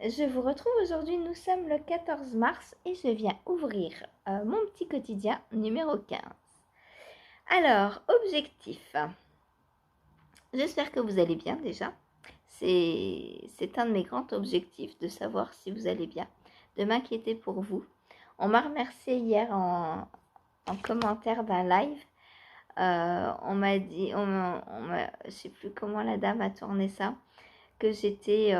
Je vous retrouve aujourd'hui, nous sommes le 14 mars et je viens ouvrir mon petit quotidien numéro 15. Alors, objectif. J'espère que vous allez bien déjà. C'est un de mes grands objectifs de savoir si vous allez bien, de m'inquiéter pour vous. On m'a remercié hier en commentaire d'un live. On m'a dit, je sais plus comment la dame a tourné ça, que j'étais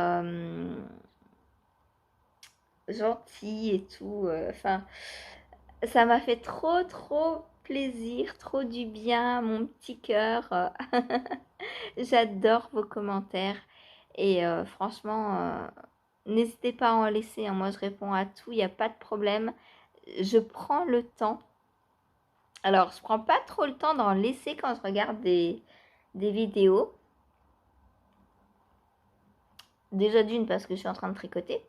gentille et tout. Enfin, ça m'a fait trop plaisir, trop du bien, mon petit cœur. J'adore vos commentaires. Et franchement, n'hésitez pas à en laisser, hein. Moi, je réponds à tout, il n'y a pas de problème. Je prends le temps. Alors, je prends pas trop le temps d'en laisser quand je regarde des vidéos. Déjà d'une, parce que je suis en train de tricoter.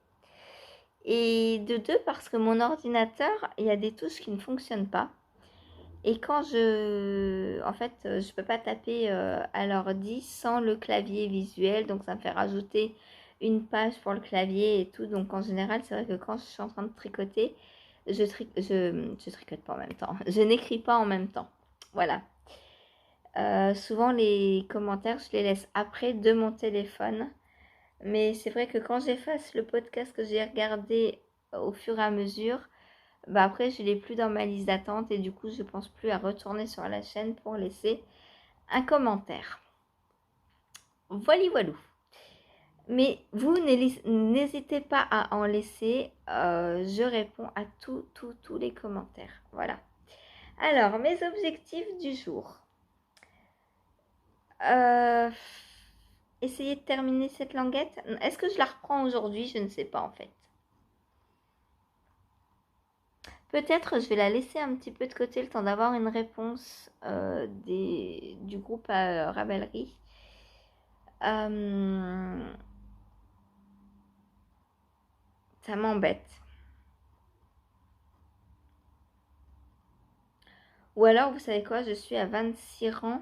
Et de deux, parce que mon ordinateur, il y a des touches qui ne fonctionnent pas. Et quand en fait, je peux pas taper à l'ordi sans le clavier visuel, donc ça me fait rajouter une page pour le clavier et tout. Donc en général, c'est vrai que quand je suis en train de tricoter, je tricote pas en même temps. Je n'écris pas en même temps. Voilà. Souvent les commentaires, je les laisse après de mon téléphone. Mais c'est vrai que quand j'efface le podcast que j'ai regardé au fur et à mesure, bah après je l'ai plus dans ma liste d'attente et du coup je pense plus à retourner sur la chaîne pour laisser un commentaire. Voilou. Mais vous n'hésitez pas à en laisser, je réponds à tous les commentaires. Voilà. Alors, mes objectifs du jour. Essayer de terminer cette languette. Est-ce que je la reprends aujourd'hui? Je ne sais pas en fait. Peut-être je vais la laisser un petit peu de côté le temps d'avoir une réponse du groupe à Ravelry. Ça m'embête. Ou alors, vous savez quoi, je suis à 26 rangs.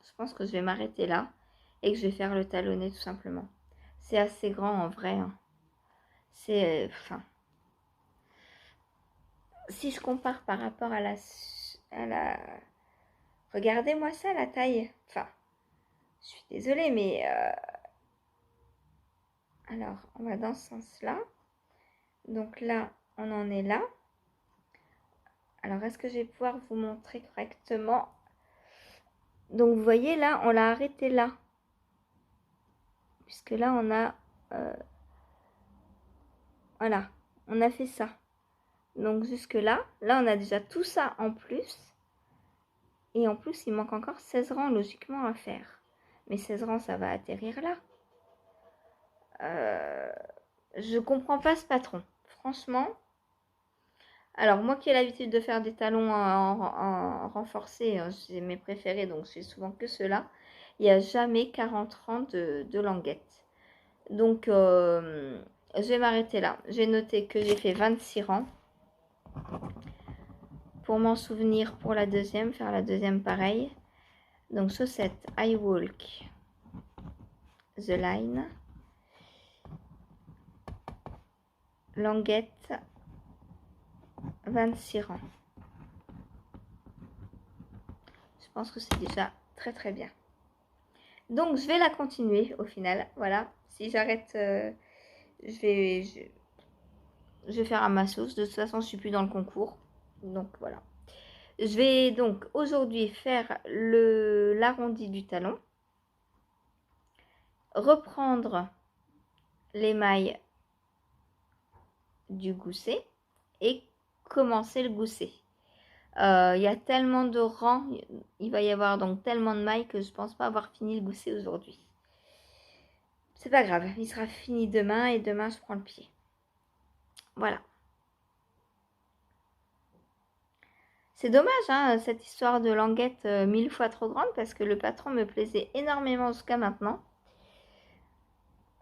Je pense que je vais m'arrêter là et que je vais faire le talonné tout simplement. C'est assez grand en vrai. Hein. C'est... Enfin... Si je compare par rapport à la... Regardez-moi ça, la taille. Enfin, je suis désolée, mais... Alors, on va dans ce sens-là. Donc là, on en est là. Alors, est-ce que je vais pouvoir vous montrer correctement? Donc, vous voyez, là, on l'a arrêté là. Puisque là, on a... voilà, on a fait ça. Donc, jusque là, on a déjà tout ça en plus. Et en plus, il manque encore 16 rangs logiquement à faire. Mais 16 rangs, ça va atterrir là. Je comprends pas ce patron. Franchement. Alors, moi qui ai l'habitude de faire des talons en renforcé, c'est mes préférés, donc je fais souvent que ceux-là. Il n'y a jamais 40 rangs de languettes. Donc, je vais m'arrêter là. J'ai noté que j'ai fait 26 rangs. Pour m'en souvenir pour la deuxième, faire la deuxième pareil. Donc, chaussettes, I walk the line. Languette, 26 rangs. Je pense que c'est déjà très bien. Donc, je vais la continuer au final. Voilà. Si j'arrête, je vais faire à ma sauce. De toute façon, je suis plus dans le concours. Donc, voilà. Je vais donc aujourd'hui faire l'arrondi du talon. Reprendre les mailles du gousset et commencer le gousset. Il y a tellement de rangs, il va y avoir donc tellement de mailles que je pense pas avoir fini le gousset aujourd'hui. C'est pas grave, il sera fini demain et demain je prends le pied. Voilà. C'est dommage, hein, cette histoire de languette 1000 fois trop grande parce que le patron me plaisait énormément jusqu'à maintenant.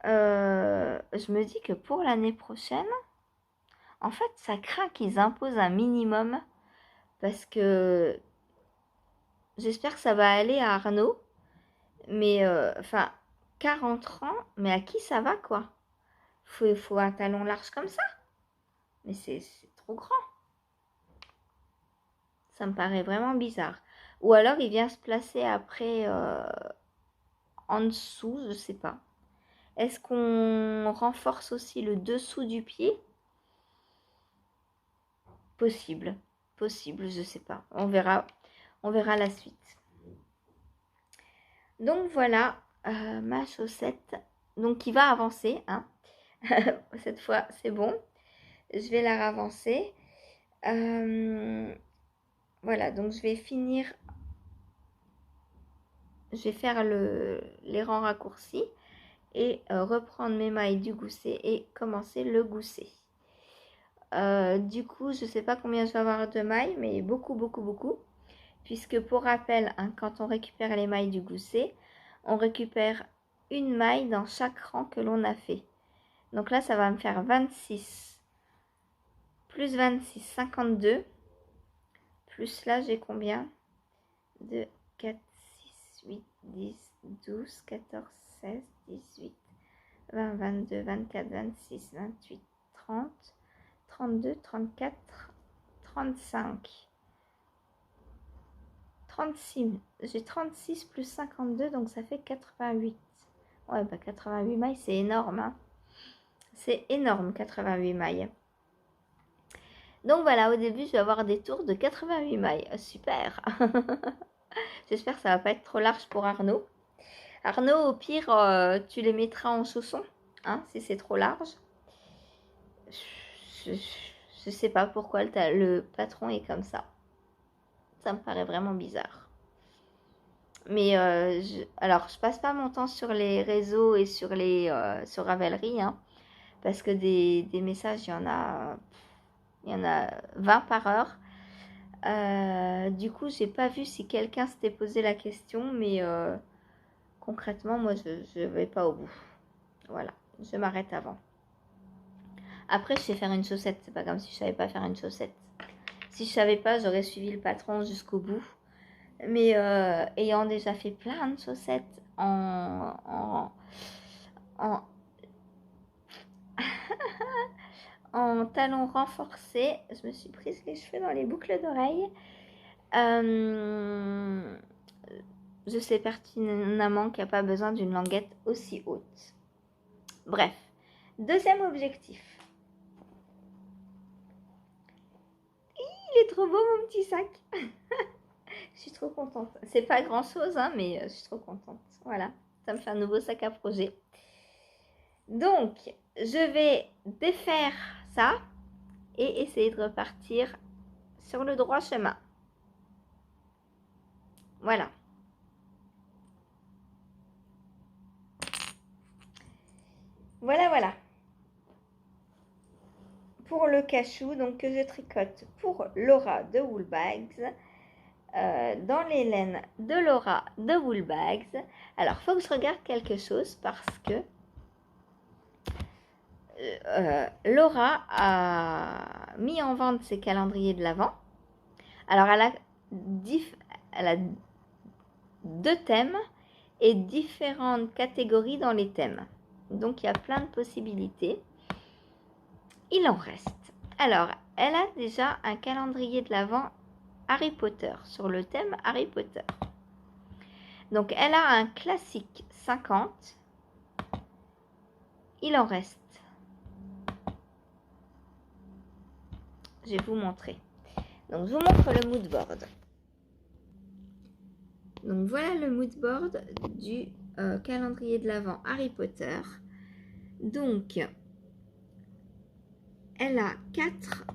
Je me dis que pour l'année prochaine, en fait, ça craint qu'ils imposent un minimum parce que j'espère que ça va aller à Arnaud. Mais, enfin, 40 ans, mais à qui ça va, quoi? Faut un talon large comme ça? Mais c'est trop grand. Ça me paraît vraiment bizarre. Ou alors il vient se placer après en dessous, je sais pas. Est-ce qu'on renforce aussi le dessous du pied? Possible, possible, je sais pas. On verra la suite. Donc voilà ma chaussette. Donc qui va avancer, hein. Cette fois, c'est bon. Je vais la ravancer. Voilà, donc je vais finir. Je vais faire les rangs raccourcis et reprendre mes mailles du gousset et commencer le gousset. Du coup, je ne sais pas combien je vais avoir de mailles, mais beaucoup, beaucoup, beaucoup. Puisque pour rappel, hein, quand on récupère les mailles du gousset, on récupère une maille dans chaque rang que l'on a fait. Donc là, ça va me faire 26 plus 26, 52. Plus là, j'ai combien? 2, 4, 6, 8, 10, 12, 14, 16, 18, 20, 22, 24, 26, 28, 30, 32, 34, 35, 36. J'ai 36 plus 52, donc ça fait 88. Ouais, bah 88 mailles, c'est énorme, hein. C'est énorme, 88 mailles. Donc voilà, au début, je vais avoir des tours de 88 mailles. Super. J'espère que ça va pas être trop large pour Arnaud. Arnaud, au pire, tu les mettras en chaussons, hein, si c'est trop large. Je sais pas pourquoi le patron est comme ça. Ça me paraît vraiment bizarre. Mais alors, je passe pas mon temps sur les réseaux et sur Ravelry, hein, parce que des messages, il y en a 20 par heure. Du coup, j'ai pas vu si quelqu'un s'était posé la question, mais concrètement, moi, je vais pas au bout. Voilà, je m'arrête avant. Après, je sais faire une chaussette. C'est pas comme si je savais pas faire une chaussette. Si je savais pas, j'aurais suivi le patron jusqu'au bout. Mais ayant déjà fait plein de chaussettes en talons renforcés, je me suis prise les cheveux dans les boucles d'oreilles. Je sais pertinemment qu'il n'y a pas besoin d'une languette aussi haute. Bref, deuxième objectif. Il est trop beau mon petit sac. Je suis trop contente. C'est pas grand chose, hein, mais je suis trop contente. Voilà, ça me fait un nouveau sac à projet. Donc, je vais défaire ça et essayer de repartir sur le droit chemin. Voilà. Voilà, voilà. Pour le cachou, donc que je tricote pour Laura de Woolbags. Dans les laines de Laura de Woolbags. Alors, il faut que je regarde quelque chose parce que Laura a mis en vente ses calendriers de l'Avent. Alors, elle a 2 thèmes et différentes catégories dans les thèmes. Donc, il y a plein de possibilités. Il en reste. Alors, elle a déjà un calendrier de l'Avent Harry Potter, sur le thème Harry Potter. Donc, elle a un classique 50. Il en reste. Je vais vous montrer. Donc, je vous montre le mood board. Donc, voilà le mood board du calendrier de l'Avent Harry Potter. Donc, elle a 4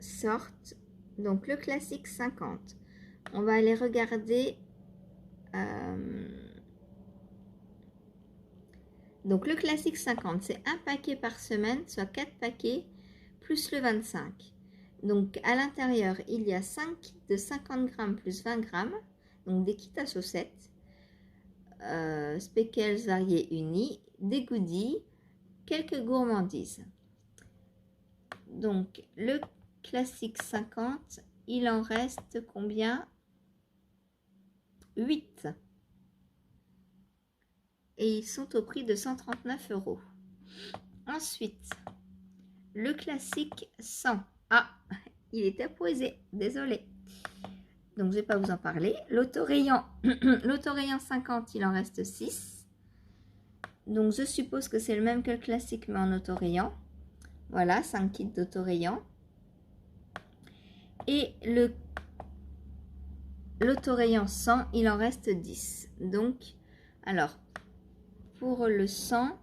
sortes. Donc, le classique 50. On va aller regarder. Donc, le classique 50, c'est un paquet par semaine, soit 4 paquets, plus le 25. Donc, à l'intérieur, il y a 5 de 50 grammes plus 20 grammes. Donc, des kits à chaussettes, speckles variés unis, des goodies, quelques gourmandises. Donc, le classique 50, il en reste combien? 8. et ils sont au prix de 139 €. Ensuite, le classique 100. Ah, il est apposé, désolé. Donc, je ne vais pas vous en parler. L'autorayon 50, il en reste 6. Donc, je suppose que c'est le même que le classique, mais en autorayon. Voilà, 5 kits d'autorayon. Et l'autorayon 100, il en reste 10. Donc, alors, pour le 100,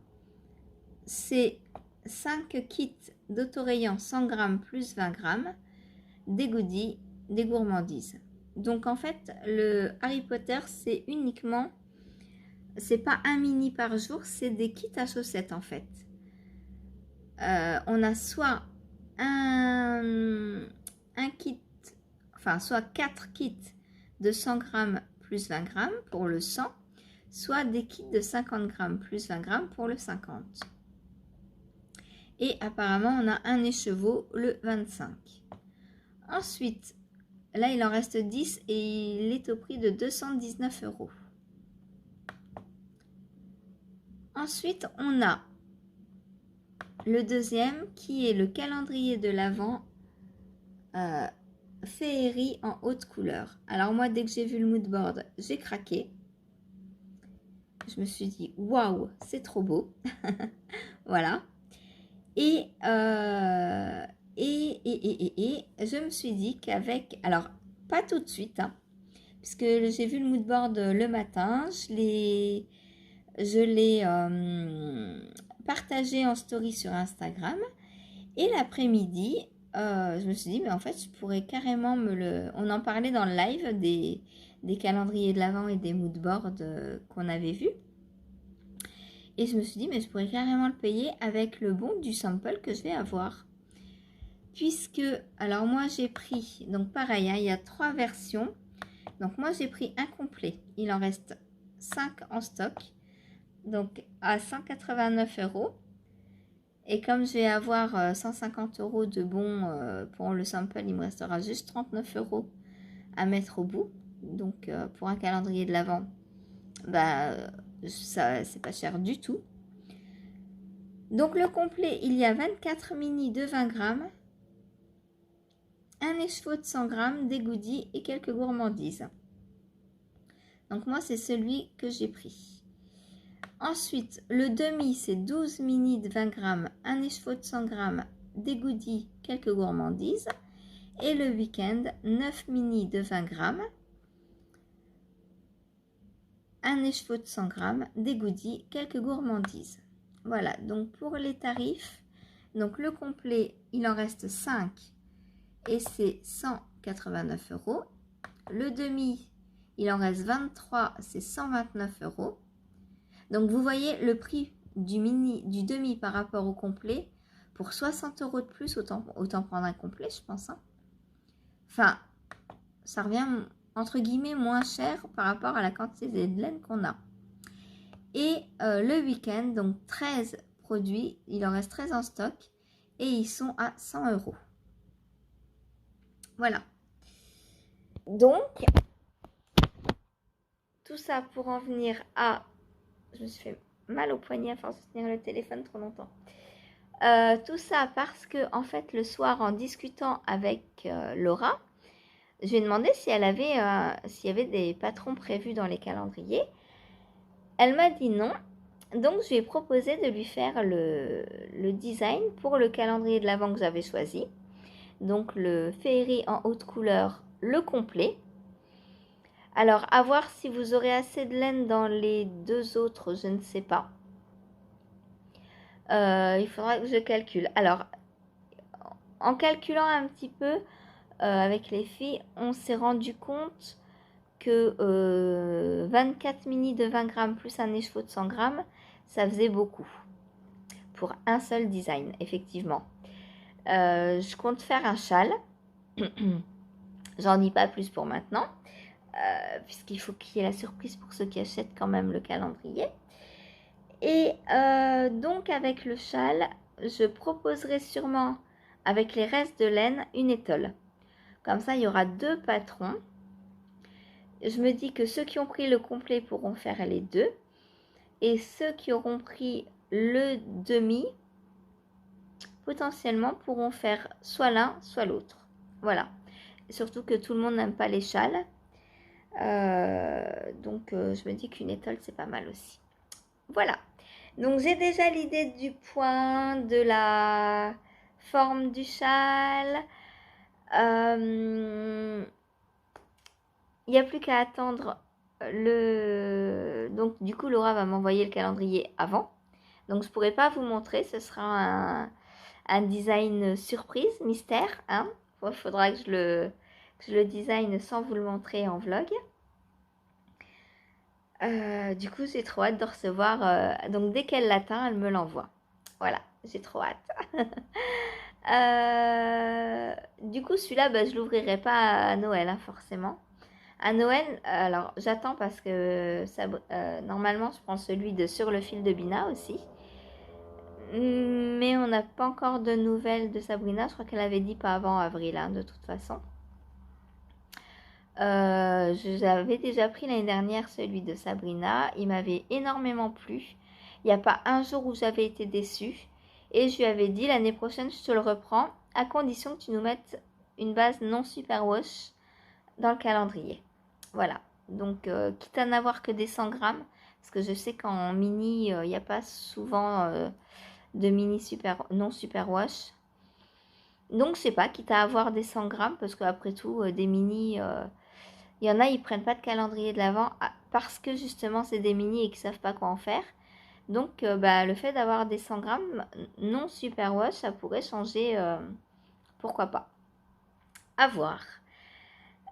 c'est 5 kits d'autorayon 100 grammes plus 20 grammes, des goodies, des gourmandises. Donc, en fait, le Harry Potter, c'est uniquement, c'est pas un mini par jour, c'est des kits à chaussettes, en fait. On a soit un kit, enfin, soit 4 kits de 100 grammes plus 20 grammes pour le 100, soit des kits de 50 grammes plus 20 grammes pour le 50. Et apparemment, on a un écheveau, le 25. Ensuite, là, il en reste 10 et il est au prix de 219 €. Ensuite, on a le deuxième qui est le calendrier de l'Avent féerie en haute couleur. Alors moi, dès que j'ai vu le mood board, j'ai craqué. Je me suis dit, waouh, c'est trop beau. Voilà. Et je me suis dit qu'avec, alors pas tout de suite, hein, puisque j'ai vu le mood board le matin, je l'ai partagé en story sur Instagram, et l'après-midi, je me suis dit, mais en fait, je pourrais carrément on en parlait dans le live des calendriers de l'Avent et des mood boards qu'on avait vus. Et je me suis dit, mais je pourrais carrément le payer avec le bon du sample que je vais avoir. Puisque, alors moi j'ai pris, donc pareil, hein, il y a 3 versions. Donc moi j'ai pris un complet. Il en reste 5 en stock. Donc à 189 €. Et comme je vais avoir 150 € de bons pour le sample, il me restera juste 39 € à mettre au bout. Donc pour un calendrier de l'Avent, bah, ça c'est pas cher du tout. Donc le complet, il y a 24 mini de 20 grammes, un écheveau de 100 grammes, des goodies et quelques gourmandises. Donc moi c'est celui que j'ai pris. Ensuite, le demi, c'est 12 mini de 20 grammes, un écheveau de 100 grammes, des goodies, quelques gourmandises. Et le week-end, 9 mini de 20 grammes, un écheveau de 100 grammes, des goodies, quelques gourmandises. Voilà, donc pour les tarifs, donc le complet, il en reste 5 et c'est 189 €. Le demi, il en reste 23, c'est 129 €. Donc vous voyez le prix du demi par rapport au complet. Pour 60 € de plus, autant prendre un complet, je pense. Hein. Enfin, ça revient entre guillemets moins cher par rapport à la quantité de laine qu'on a. Et le week-end, donc 13 produits, il en reste 13 en stock et ils sont à 100 €. Voilà. Donc, tout ça pour en venir à... Je me suis fait mal au poignet à force de tenir le téléphone trop longtemps. Tout ça parce que, en fait, le soir, en discutant avec Laura, je lui ai demandé si s'il y avait des patrons prévus dans les calendriers. Elle m'a dit non. Donc, je lui ai proposé de lui faire le design pour le calendrier de l'Avent que j'avais choisi. Donc, le féerie en haute couleur, le complet. Alors, à voir si vous aurez assez de laine dans les 2 autres, je ne sais pas. Il faudra que je calcule. Alors, en calculant un petit peu avec les filles, on s'est rendu compte que 24 mini de 20 grammes plus un écheveau de 100 grammes, ça faisait beaucoup pour un seul design, effectivement. Je compte faire un châle. J'en dis pas plus pour maintenant, puisqu'il faut qu'il y ait la surprise pour ceux qui achètent quand même le calendrier. Et donc avec le châle, je proposerai sûrement avec les restes de laine une étole. Comme ça, il y aura 2 patrons. Je me dis que ceux qui ont pris le complet pourront faire les 2. Et ceux qui auront pris le demi, potentiellement pourront faire soit l'un, soit l'autre. Voilà. Surtout que tout le monde n'aime pas les châles. Donc je me dis qu'une étole, c'est pas mal aussi. Voilà. Donc j'ai déjà l'idée du point, de la forme du châle. Il n'y a plus qu'à attendre le... Donc du coup, Laura va m'envoyer le calendrier avant. Donc je ne pourrai pas vous montrer, ce sera un design surprise, mystère. Hein. Il faudra que je le design sans vous le montrer en vlog. Du coup, j'ai trop hâte de recevoir. Donc dès qu'elle l'atteint, elle me l'envoie. Voilà, j'ai trop hâte. Du coup, celui-là, bah, je ne l'ouvrirai pas à Noël, hein, forcément. À Noël, alors j'attends parce que normalement, je prends celui de Sur le fil de Bina aussi. Mais on n'a pas encore de nouvelles de Sabrina. Je crois qu'elle avait dit pas avant avril, hein, de toute façon. J'avais déjà pris l'année dernière celui de Sabrina. Il m'avait énormément plu. Il n'y a pas un jour où j'avais été déçue. Et je lui avais dit l'année prochaine, je te le reprends, à condition que tu nous mettes une base non superwash dans le calendrier. Voilà. Donc, quitte à n'avoir que des 100 grammes, parce que je sais qu'en mini, il n'y a pas souvent de mini non superwash. Donc, je sais pas, quitte à avoir des 100 grammes, parce qu'après tout, des mini, il y en a, ils prennent pas de calendrier de l'avant parce que justement, c'est des mini et qu'ils savent pas quoi en faire. Donc, le fait d'avoir des 100 grammes non superwash, ça pourrait changer, pourquoi pas. À voir.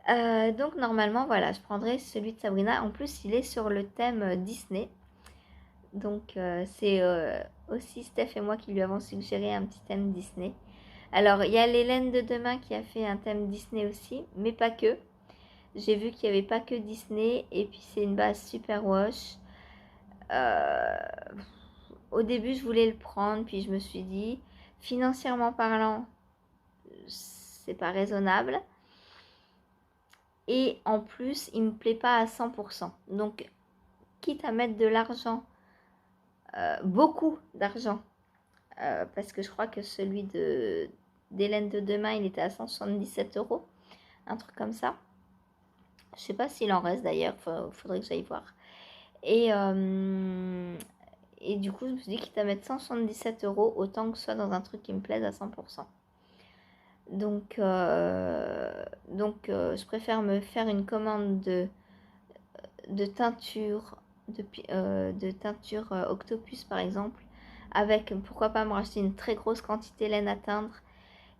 Donc normalement voilà, je prendrai celui de Sabrina. En plus il est sur le thème Disney. Donc c'est aussi Steph et moi qui lui avons suggéré un petit thème Disney. Alors il y a l'Hélène de demain qui a fait un thème Disney aussi, mais pas que. J'ai vu qu'il n'y avait pas que Disney et puis c'est une base super wash. Au début je voulais le prendre, puis je me suis dit financièrement parlant c'est pas raisonnable. Et en plus, il me plaît pas à 100%. Donc, quitte à mettre de l'argent, beaucoup d'argent, parce que je crois que celui d'Hélène de demain, il était à 177 €, un truc comme ça. Je sais pas s'il en reste d'ailleurs, faudrait que j'aille voir. Et du coup, je me suis dit, quitte à mettre 177 €, autant que ce soit dans un truc qui me plaise à 100%. Donc, je préfère me faire une commande de teinture, de teinture Octopus par exemple, avec pourquoi pas me racheter une très grosse quantité laine à teindre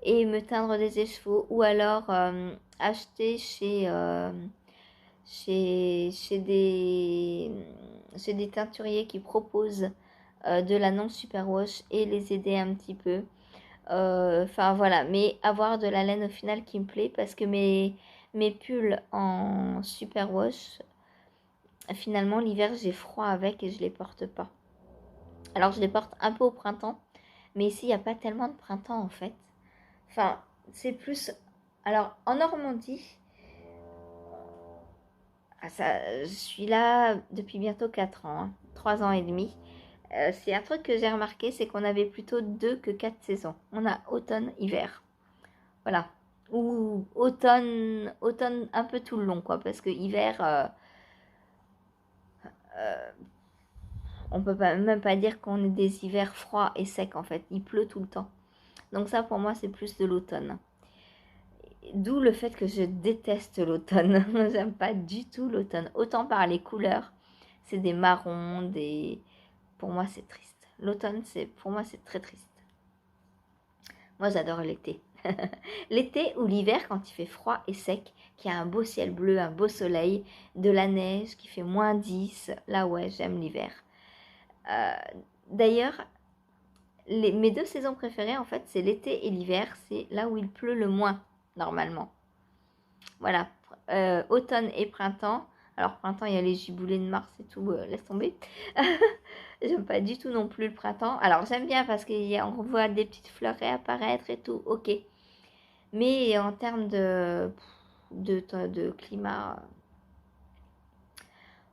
et me teindre des écheveaux, ou alors acheter chez des teinturiers qui proposent de la non superwash et les aider un petit peu. Enfin voilà, mais avoir de la laine au final qui me plaît, parce que mes pulls en superwash, finalement l'hiver j'ai froid avec et je les porte pas. Alors je les porte un peu au printemps, mais ici il n'y a pas tellement de printemps en fait. Enfin c'est plus... Alors en Normandie, je suis là depuis bientôt 4 ans, 3 ans et demi. C'est un truc que j'ai remarqué, c'est qu'on avait plutôt 2 que 4 saisons. On a automne, hiver. Voilà. Ou automne un peu tout le long, quoi. Parce que hiver, on peut même pas dire qu'on est des hivers froids et secs, en fait. Il pleut tout le temps. Donc ça, pour moi, c'est plus de l'automne. D'où le fait que je déteste l'automne. J'aime pas du tout l'automne. Autant par les couleurs. C'est des marrons, Pour moi, c'est triste. L'automne, pour moi, c'est très triste. Moi, j'adore l'été. L'été ou l'hiver, quand il fait froid et sec, qu'il y a un beau ciel bleu, un beau soleil, de la neige, qui fait -10. Là, ouais, j'aime l'hiver. D'ailleurs, mes 2 saisons préférées, en fait, c'est l'été et l'hiver. C'est là où il pleut le moins, normalement. Voilà. Automne et printemps. Alors, printemps, il y a les giboulées de mars et tout. Laisse tomber. J'aime pas du tout non plus le printemps. Alors, j'aime bien parce qu'on voit des petites fleurs réapparaître et tout. Ok. Mais en termes de climat,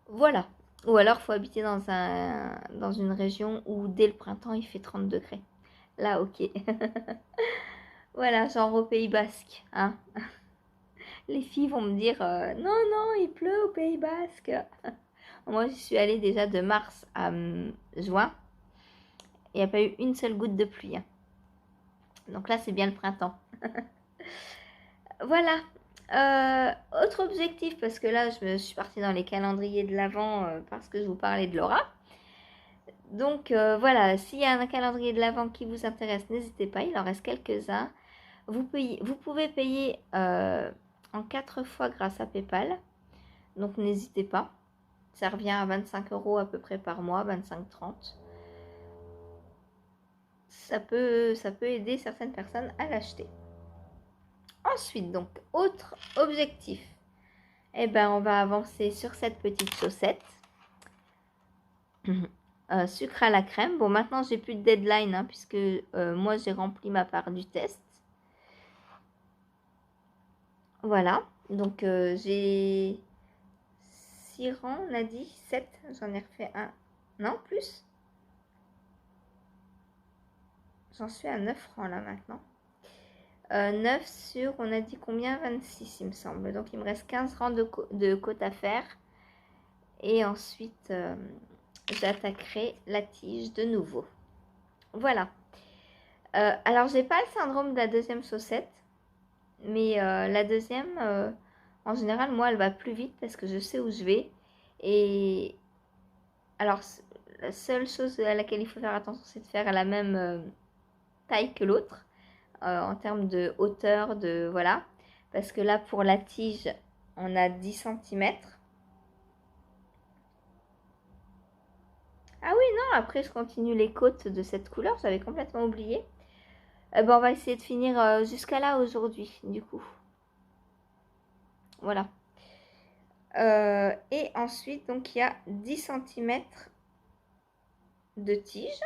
voilà. Ou alors, faut habiter dans une région où dès le printemps, il fait 30 degrés. Là, ok. Voilà, genre au Pays Basque, hein. Les filles vont me dire non, non, il pleut au Pays Basque. Moi, j'y suis allée déjà de mars à juin. Il n'y a pas eu une seule goutte de pluie, hein. Donc là, c'est bien le printemps. Voilà. Autre objectif, parce que là, je me suis partie dans les calendriers de l'Avent parce que je vous parlais de Laura. Donc voilà, s'il y a un calendrier de l'Avent qui vous intéresse, n'hésitez pas, il en reste quelques-uns. Vous pouvez payer en 4 fois grâce à PayPal. Donc n'hésitez pas. Ça revient à 25 € à peu près par mois, 25-30. Ça peut aider certaines personnes à l'acheter. Ensuite, donc, autre objectif. Eh ben, on va avancer sur cette petite chaussette. Sucre à la crème. Bon, maintenant, j'ai plus de deadline, hein, puisque moi, j'ai rempli ma part du test. Voilà. Donc, j'ai 6 rangs, on a dit 7. J'en ai refait un. Non, plus. J'en suis à 9 rangs, là, maintenant. 9 sur, on a dit combien? 26, il me semble. Donc, il me reste 15 rangs de côte à faire. Et ensuite, j'attaquerai la tige de nouveau. Voilà. Alors, j'ai pas le syndrome de la deuxième chaussette. Mais la deuxième, en général, moi, elle va plus vite parce que je sais où je vais. Et alors, la seule chose à laquelle il faut faire attention, c'est de faire la même taille que l'autre. En termes de hauteur, voilà. Parce que là, pour la tige, on a 10 cm. Ah oui, non, après, je continue les côtes de cette couleur. J'avais complètement oublié. Ben, on va essayer de finir jusqu'à là aujourd'hui, du coup. Voilà. Et ensuite, donc, il y a 10 cm de tige.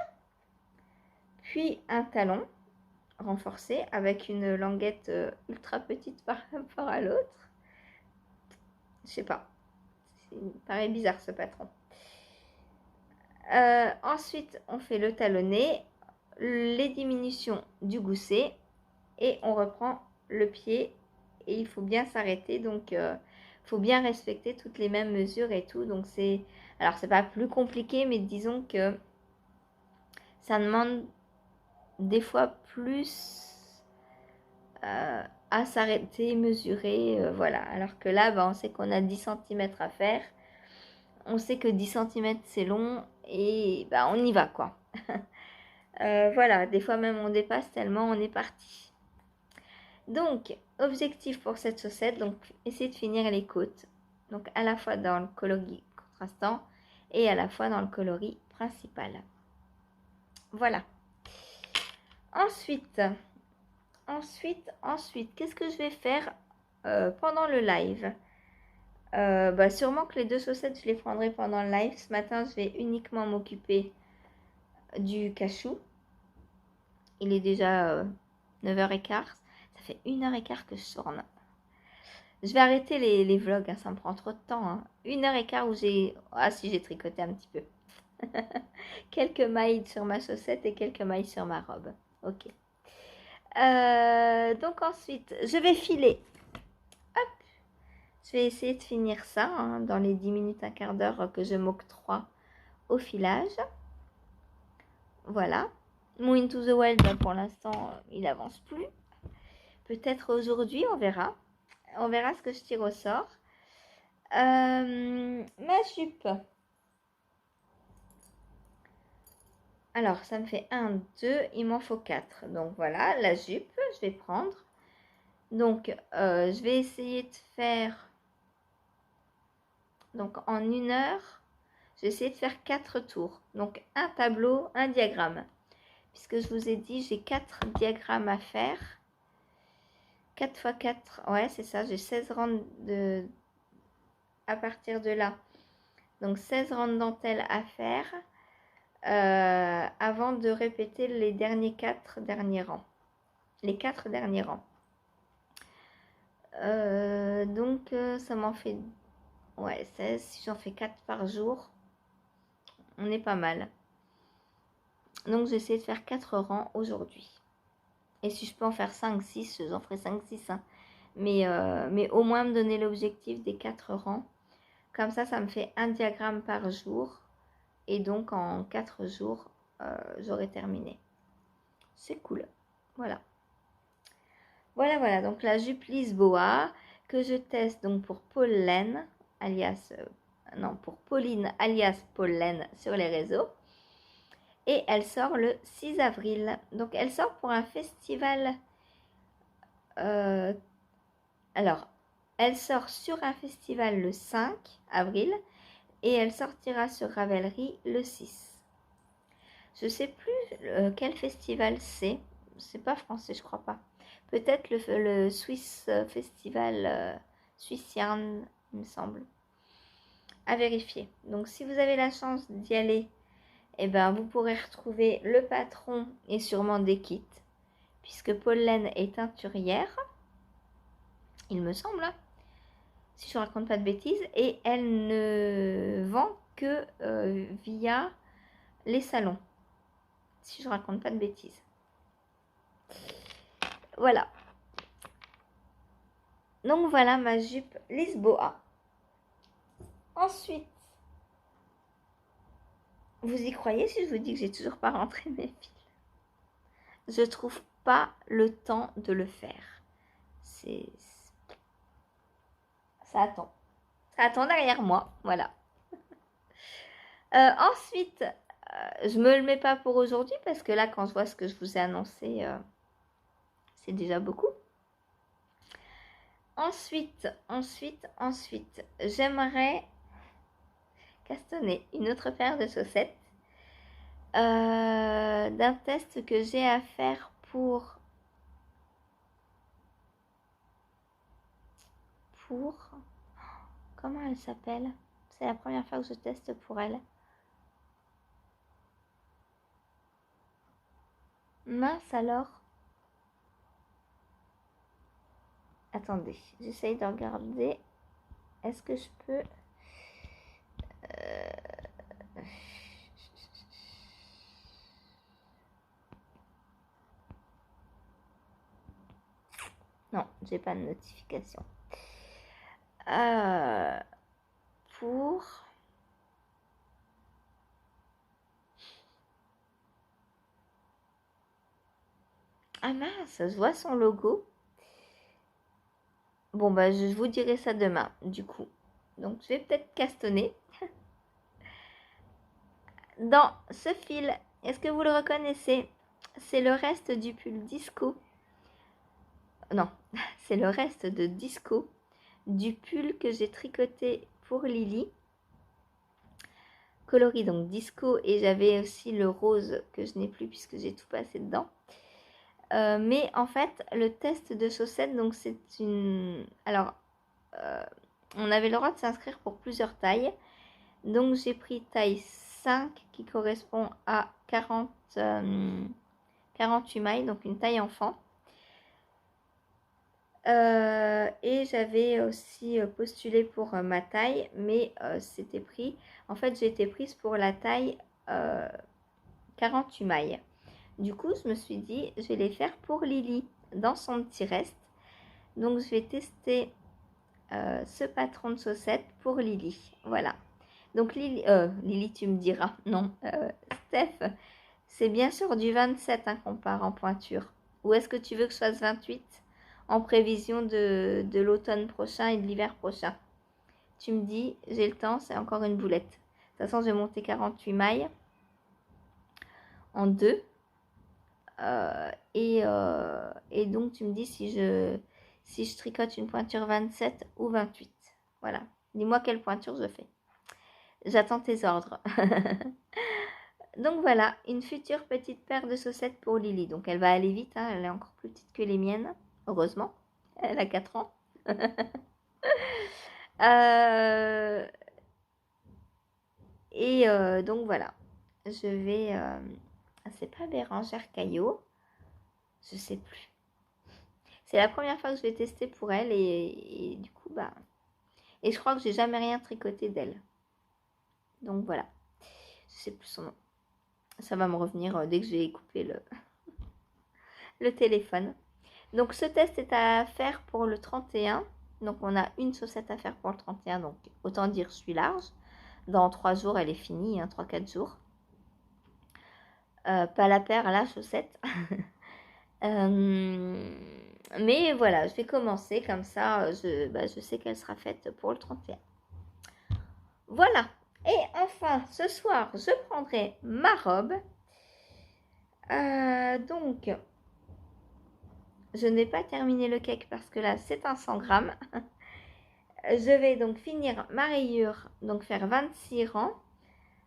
Puis un talon renforcé avec une languette ultra petite par rapport à l'autre. Je sais pas. Il paraît bizarre ce patron. Ensuite, on fait le talonné, les diminutions du gousset et on reprend le pied et il faut bien s'arrêter. Donc, il faut bien respecter toutes les mêmes mesures et tout. Donc, alors, c'est pas plus compliqué, mais disons que ça demande des fois plus à s'arrêter, mesurer, voilà. Alors que là, on sait qu'on a 10 cm à faire. On sait que 10 cm c'est long et on y va quoi. Voilà, des fois même on dépasse tellement on est parti. Donc, objectif pour cette chaussette, donc essayer de finir les côtes. Donc à la fois dans le coloris contrastant et à la fois dans le coloris principal. Voilà. Ensuite, qu'est-ce que je vais faire pendant le live? Sûrement que les 2 chaussettes, je les prendrai pendant le live. Ce matin, je vais uniquement m'occuper du cachou. Il est déjà 9h15. Ça fait 1h15 que je tourne. Je vais arrêter les vlogs, hein, ça me prend trop de temps. Hein. 1h15 où j'ai... Ah si, j'ai tricoté un petit peu. Quelques mailles sur ma chaussette et quelques mailles sur ma robe. Ok. Donc ensuite, je vais filer. Hop. Je vais essayer de finir ça hein, dans les 10 minutes, un quart d'heure que je m'octroie au filage. Voilà. Mon Into the Wild, pour l'instant, il avance plus. Peut-être aujourd'hui, on verra. On verra ce que je tire au sort. Ma jupe. Alors, ça me fait 1, 2, il m'en faut 4. Donc voilà, la jupe, je vais prendre. Donc, je vais essayer de faire... Donc, en 1 heure, je vais essayer de faire 4 tours. Donc, un tableau, un diagramme. Puisque je vous ai dit, j'ai 4 diagrammes à faire. 4 x 4, ouais, c'est ça. J'ai 16 rangs à partir de là. Donc, 16 rangs de dentelle à faire avant de répéter les 4 derniers rangs. Les 4 derniers rangs. Donc, ça m'en fait... Ouais, 16. Si j'en fais 4 par jour... On est pas mal. Donc j'essaie de faire 4 rangs aujourd'hui. Et si je peux en faire 5, 6, j'en ferai 5, 6. Hein. Mais au moins me donner l'objectif des 4 rangs. Comme ça me fait un diagramme par jour. Et donc en 4 jours, j'aurai terminé. C'est cool. Voilà. Voilà. Donc la jupe Lisboa que je teste donc pour Pauline, alias... pour Pauline, alias Pauline sur les réseaux. Et elle sort le 6 avril. Donc elle sort pour un festival... alors, elle sort sur un festival le 5 avril. Et elle sortira sur Ravelry le 6. Je ne sais plus quel festival c'est. C'est pas français, je crois pas. Peut-être le Swiss Festival Swiss Yarn, il me semble. À vérifier. Donc si vous avez la chance d'y aller, eh ben, vous pourrez retrouver le patron et sûrement des kits. Puisque Pauline est teinturière. Il me semble. Hein, si je ne raconte pas de bêtises. Et elle ne vend que via les salons. Si je raconte pas de bêtises. Voilà. Donc voilà ma jupe Lisboa. Ensuite, vous y croyez si je vous dis que j'ai toujours pas rentré mes fils? Je trouve pas le temps de le faire. Ça attend. Ça attend derrière moi. Voilà. Ensuite, je me le mets pas pour aujourd'hui parce que là, quand je vois ce que je vous ai annoncé, c'est déjà beaucoup. Ensuite, j'aimerais castonner une autre paire de chaussettes d'un test que j'ai à faire pour comment elle s'appelle? C'est la première fois que je teste pour elle. Mince alors. Attendez, j'essaye de regarder. Est-ce que je peux... Non, j'ai pas de notification. Pour... Ah mince, je vois son logo. Bon, bah, je vous dirai ça demain, du coup. Donc, je vais peut-être castonner. Dans ce fil, est-ce que vous le reconnaissez? C'est le reste du pull disco. Non, c'est le reste de disco du pull que j'ai tricoté pour Lily. Coloris donc disco et j'avais aussi le rose que je n'ai plus puisque j'ai tout passé dedans. Mais en fait, le test de chaussettes, donc c'est une... Alors, on avait le droit de s'inscrire pour plusieurs tailles. Donc, j'ai pris taille 5 qui correspond à 48 mailles, donc une taille enfant. Et j'avais aussi postulé pour ma taille, mais c'était pris. En fait, j'ai été prise pour la taille 48 mailles. Du coup, je me suis dit, je vais les faire pour Lily dans son petit reste. Donc, je vais tester ce patron de chaussettes pour Lily. Voilà. Donc, Lily, tu me diras. Non, Steph, c'est bien sûr du 27 hein, qu'on part en pointure. Ou est-ce que tu veux que je fasse 28 en prévision de l'automne prochain et de l'hiver prochain? Tu me dis, j'ai le temps, c'est encore une boulette. De toute façon, je vais monter 48 mailles en 2. Et donc, tu me dis si je tricote une pointure 27 ou 28. Voilà. Dis-moi quelle pointure je fais. J'attends tes ordres. Donc voilà, une future petite paire de chaussettes pour Lily. Donc elle va aller vite, hein, elle est encore plus petite que les miennes. Heureusement, elle a 4 ans. Donc voilà, je vais... c'est pas Bérangère Caillot, je sais plus. C'est la première fois que je vais tester pour elle et du coup, et je crois que j'ai jamais rien tricoté d'elle. Donc voilà. Je sais plus son nom. Ça va me revenir dès que j'ai coupé le téléphone. Donc ce test est à faire pour le 31. Donc on a une chaussette à faire pour le 31. Donc autant dire je suis large. Dans 3 jours elle est finie, 3-4 jours. Pas la paire, la chaussette. Mais voilà, je vais commencer comme ça, je sais qu'elle sera faite pour le 31. Voilà. Et enfin, ce soir, je prendrai ma robe. Donc, je n'ai pas terminé le cake parce que là, c'est un 100 grammes. Je vais donc finir ma rayure, donc faire 26 rangs,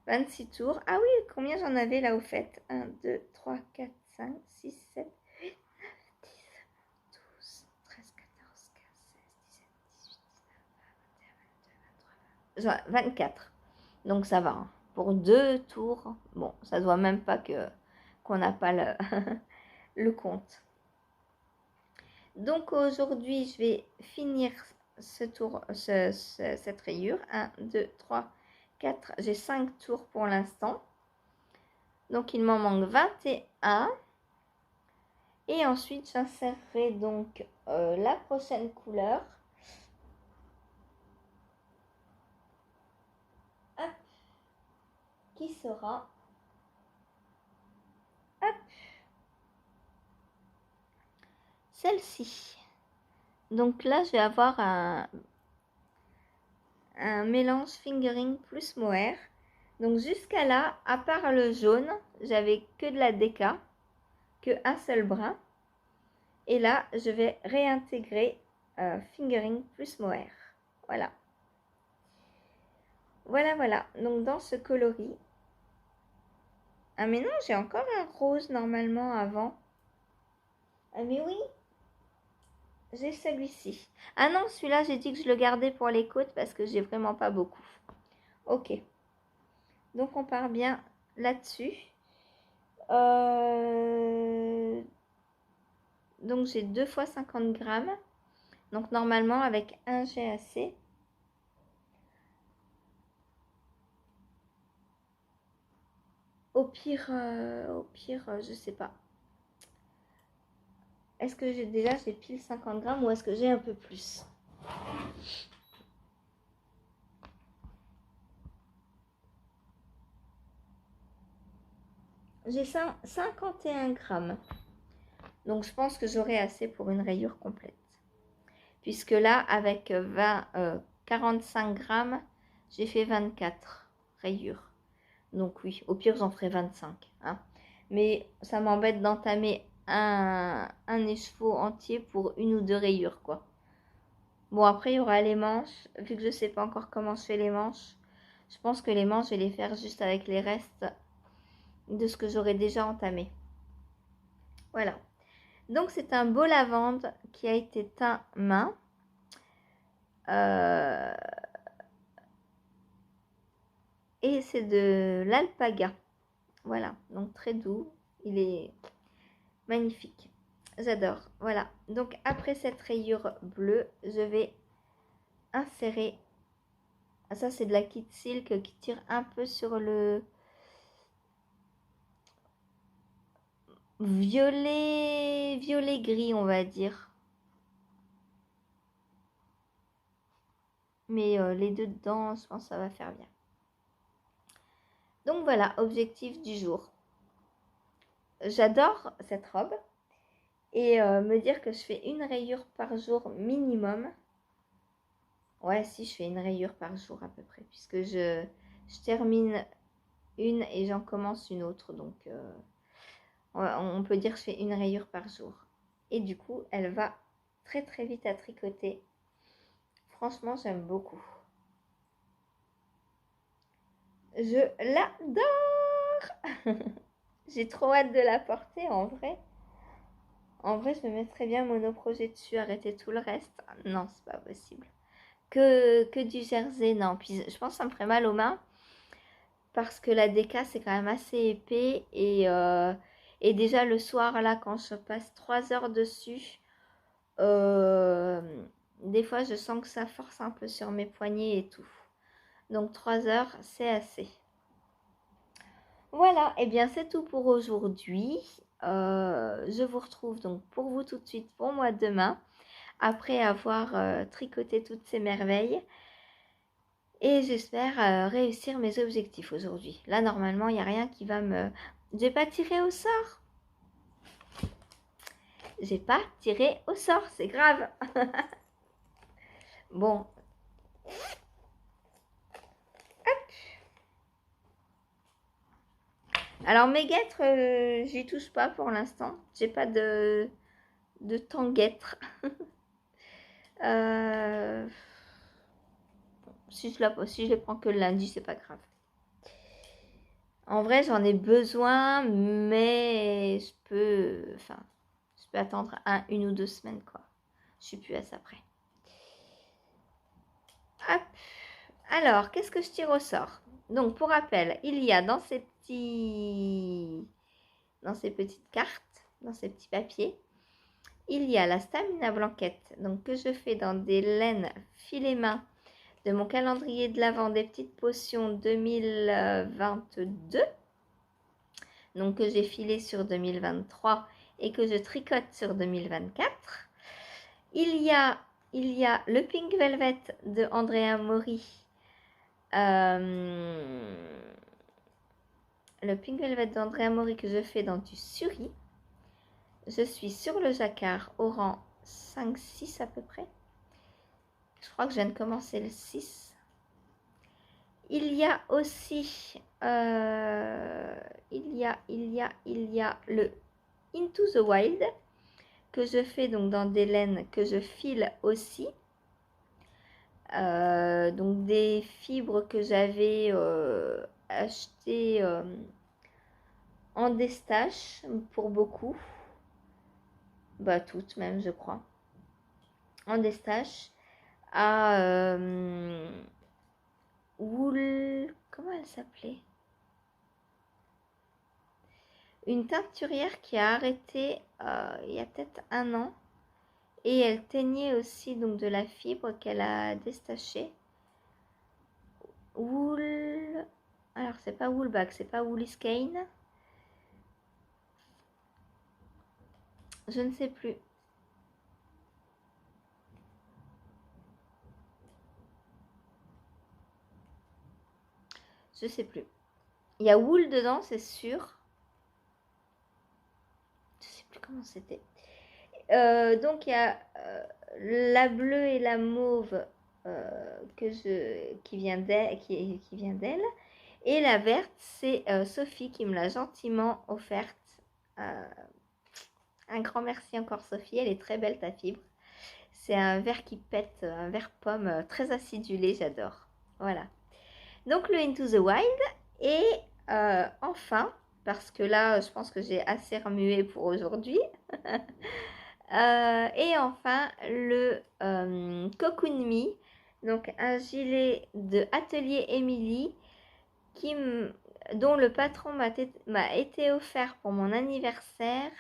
26 tours. Ah oui, combien j'en avais là au fait? 1, 2, 3, 4, 5, 6, 7, 8, 9, 10, 12, 13, 14, 15, 16, 17, 18, 19, 20, 21, 22, 23, 24. Donc ça va. Hein. Pour 2 tours, bon, ça ne doit même pas qu'on n'a pas le compte. Donc aujourd'hui, je vais finir ce tour, cette rayure. 1, 2, 3, 4. J'ai 5 tours pour l'instant. Donc il m'en manque 21. Et ensuite, j'insérerai donc la prochaine couleur. Hop. Qui sera hop, celle-ci. Donc là, je vais avoir un mélange fingering plus mohair. Donc jusqu'à là, à part le jaune, j'avais que de la déca, que un seul brin. Et là, je vais réintégrer fingering plus mohair. Voilà. Voilà, voilà. Donc dans ce coloris. Ah mais non, j'ai encore un rose normalement avant. Ah mais oui, j'ai celui-ci. Ah non, celui-là, j'ai dit que je le gardais pour les côtes parce que j'ai vraiment pas beaucoup. Ok. Donc on part bien là-dessus. Donc j'ai 2 fois 50 grammes. Donc normalement avec un j'ai assez. Au pire, je sais pas. Est-ce que j'ai pile 50 grammes ou est-ce que j'ai un peu plus? J'ai 51 grammes. Donc je pense que j'aurai assez pour une rayure complète. Puisque là, avec 45 grammes, j'ai fait 24 rayures. Donc oui, au pire, j'en ferai 25. Hein. Mais ça m'embête d'entamer un écheveau entier pour une ou deux rayures, quoi. Bon, après, il y aura les manches. Vu que je ne sais pas encore comment je fais les manches, je pense que les manches, je vais les faire juste avec les restes de ce que j'aurais déjà entamé. Voilà. Donc, c'est un beau lavande qui a été teint main. Et c'est de l'alpaga. Voilà, donc très doux. Il est magnifique. J'adore. Voilà. Donc après cette rayure bleue, je vais insérer. Ça, c'est de la Kid Silk qui tire un peu sur le violet gris, on va dire. Mais les deux dedans, je pense que ça va faire bien. Donc voilà, objectif du jour. J'adore cette robe. Et me dire que je fais une rayure par jour minimum. Ouais, si, je fais une rayure par jour à peu près. Puisque je termine une et j'en commence une autre. Donc, on peut dire que je fais une rayure par jour. Et du coup, elle va très très vite à tricoter. Franchement, j'aime beaucoup. Je l'adore. J'ai trop hâte de la porter en vrai. En vrai, je me mettrais bien monoprojet dessus, arrêter tout le reste. Non, c'est pas possible. Que du jersey, non. Puis je pense que ça me ferait mal aux mains. Parce que la déca, c'est quand même assez épais. Et déjà, le soir, là, quand je passe 3 heures dessus, des fois, je sens que ça force un peu sur mes poignets et tout. Donc, 3 heures, c'est assez. Voilà, et bien c'est tout pour aujourd'hui. Je vous retrouve donc pour vous tout de suite pour moi demain, après avoir tricoté toutes ces merveilles. Et j'espère réussir mes objectifs aujourd'hui. Là, normalement, il n'y a rien qui va me... J'ai pas tiré au sort. J'ai pas tiré au sort, c'est grave. Bon. Alors, mes guêtres, j'y touche pas pour l'instant. J'ai pas de tanguêtres. Si je les prends que le lundi, c'est pas grave. En vrai, j'en ai besoin, mais je peux attendre une ou 2 semaines, quoi. Je suis plus à ça près. Hop. Alors, qu'est-ce que je tire au sort? Donc, pour rappel, il y a dans ces petites cartes, dans ces petits papiers, il y a la Stamina Blanquette, donc que je fais dans des laines filet main de mon calendrier de l'Avent des petites potions 2022, donc que j'ai filé sur 2023 et que je tricote sur 2024. Il y a le Pink Velvet de Andrea Mori. Le Pink Velvet d'Andrea Mori que je fais dans du Suri. Je suis sur le jacquard au rang 5-6 à peu près. Je crois que je viens de commencer le 6. Il y a aussi il y a le Into the Wild que je fais donc dans des laines que je file aussi. Donc des fibres que j'avais achetées en destache pour beaucoup. Bah toutes même je crois. En destache à Wool, comment elle s'appelait? Une teinturière qui a arrêté il y a peut-être 1 an. Et elle teignait aussi donc de la fibre qu'elle a destachée. Wool... Alors c'est pas Woolback, c'est pas Woolly Skein. Je ne sais plus. Je sais plus. Il y a Wool dedans, c'est sûr. Je sais plus comment c'était. Donc il y a la bleue et la mauve qui vient d'elle. Et la verte, c'est Sophie qui me l'a gentiment offerte. Un grand merci encore Sophie, elle est très belle ta fibre. C'est un vert qui pète, un vert pomme très acidulé, j'adore. Voilà. Donc le Into the Wild. Et enfin, parce que là, je pense que j'ai assez remué pour aujourd'hui. Et enfin, le Cocoon Me. Donc un gilet de Atelier Emily dont le patron m'a été offert pour mon anniversaire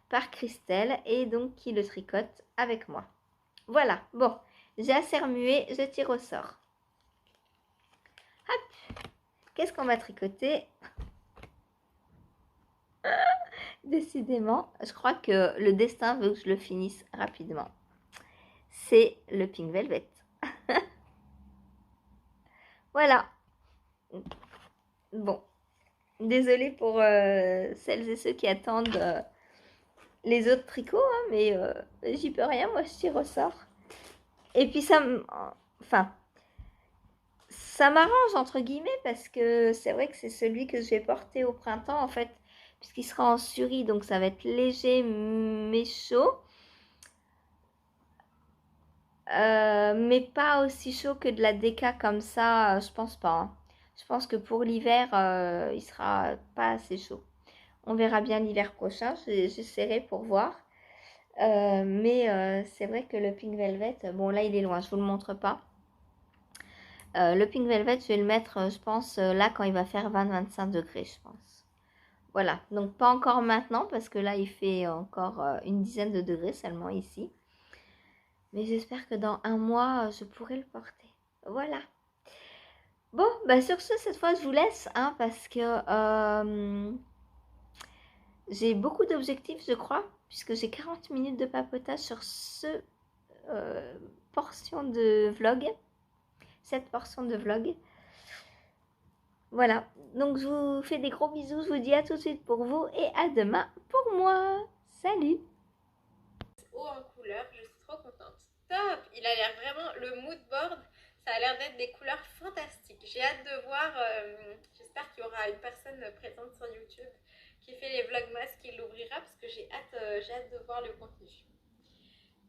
par Christelle et donc qui le tricote avec moi. Voilà, bon, j'ai assez remué, je tire au sort. Hop, qu'est-ce qu'on va tricoter? Décidément, je crois que le destin veut que je le finisse rapidement. C'est le Pink Velvet. Voilà. Bon, désolée pour celles et ceux qui attendent les autres tricots, hein, mais j'y peux rien, moi je tire au sort. Et puis ça m'arrange entre guillemets parce que c'est vrai que c'est celui que je vais porter au printemps en fait, puisqu'il sera en suri, donc ça va être léger mais chaud. Mais pas aussi chaud que de la déca comme ça, je pense pas. Hein. Je pense que pour l'hiver, il sera pas assez chaud. On verra bien l'hiver prochain, j'essaierai pour voir. Mais c'est vrai que le Pink Velvet, bon là il est loin, je vous le montre pas. Le Pink Velvet, je vais le mettre, je pense, là quand il va faire 20-25 degrés, je pense. Voilà, donc pas encore maintenant parce que là il fait encore une dizaine de degrés seulement ici. Mais j'espère que dans 1 mois, je pourrai le porter. Voilà. Bon, bah sur ce, cette fois, je vous laisse, hein, parce que j'ai beaucoup d'objectifs, je crois, puisque j'ai 40 minutes de papotage sur portion de vlog, cette portion de vlog. Voilà, donc je vous fais des gros bisous, je vous dis à tout de suite pour vous et à demain pour moi. Salut! Haut en couleur, je suis trop contente. Top! Il a l'air vraiment, le mood board, ça a l'air d'être des couleurs fantastiques. J'ai hâte de voir, j'espère qu'il y aura une personne présente sur YouTube qui fait les vlogmas, qui l'ouvrira, parce que j'ai hâte de voir le contenu.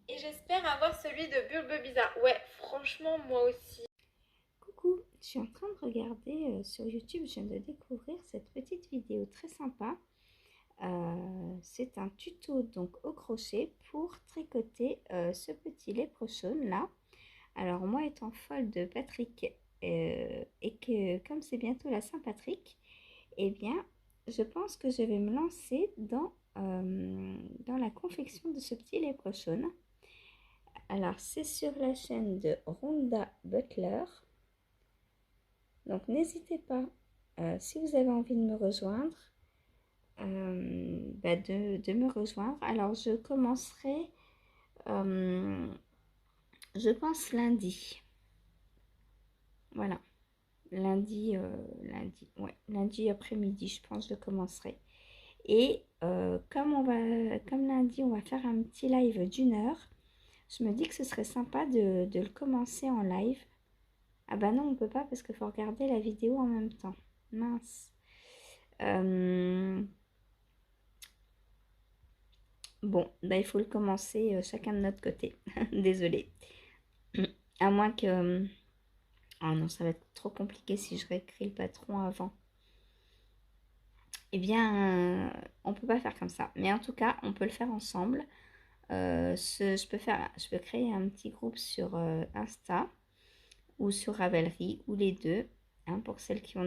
Et j'espère avoir celui de Bulbe Bizarre. Ouais, franchement, moi aussi. Coucou, je suis en train de regarder sur YouTube, je viens de découvrir cette petite vidéo très sympa. C'est un tuto donc au crochet pour tricoter ce petit léprechaun là. Alors moi étant folle de Patrick et que comme c'est bientôt la Saint-Patrick, eh bien je pense que je vais me lancer dans la confection de ce petit léprechaun. Alors c'est sur la chaîne de Rhonda Butler. Donc n'hésitez pas, si vous avez envie de me rejoindre, de me rejoindre. Alors je commencerai, je pense lundi. Voilà, lundi après-midi, je pense que je commencerai. Et comme lundi, on va faire un petit live d'1 heure. Je me dis que ce serait sympa de le commencer en live. Ah bah non, on peut pas parce qu'il faut regarder la vidéo en même temps. Mince. Bon, bah il faut le commencer chacun de notre côté. Désolée. À moins que... Oh non, ça va être trop compliqué si je réécris le patron avant. Eh bien, on peut pas faire comme ça. Mais en tout cas, on peut le faire ensemble. Je peux créer un petit groupe sur Insta ou sur Ravelry ou les deux, hein, pour celles qui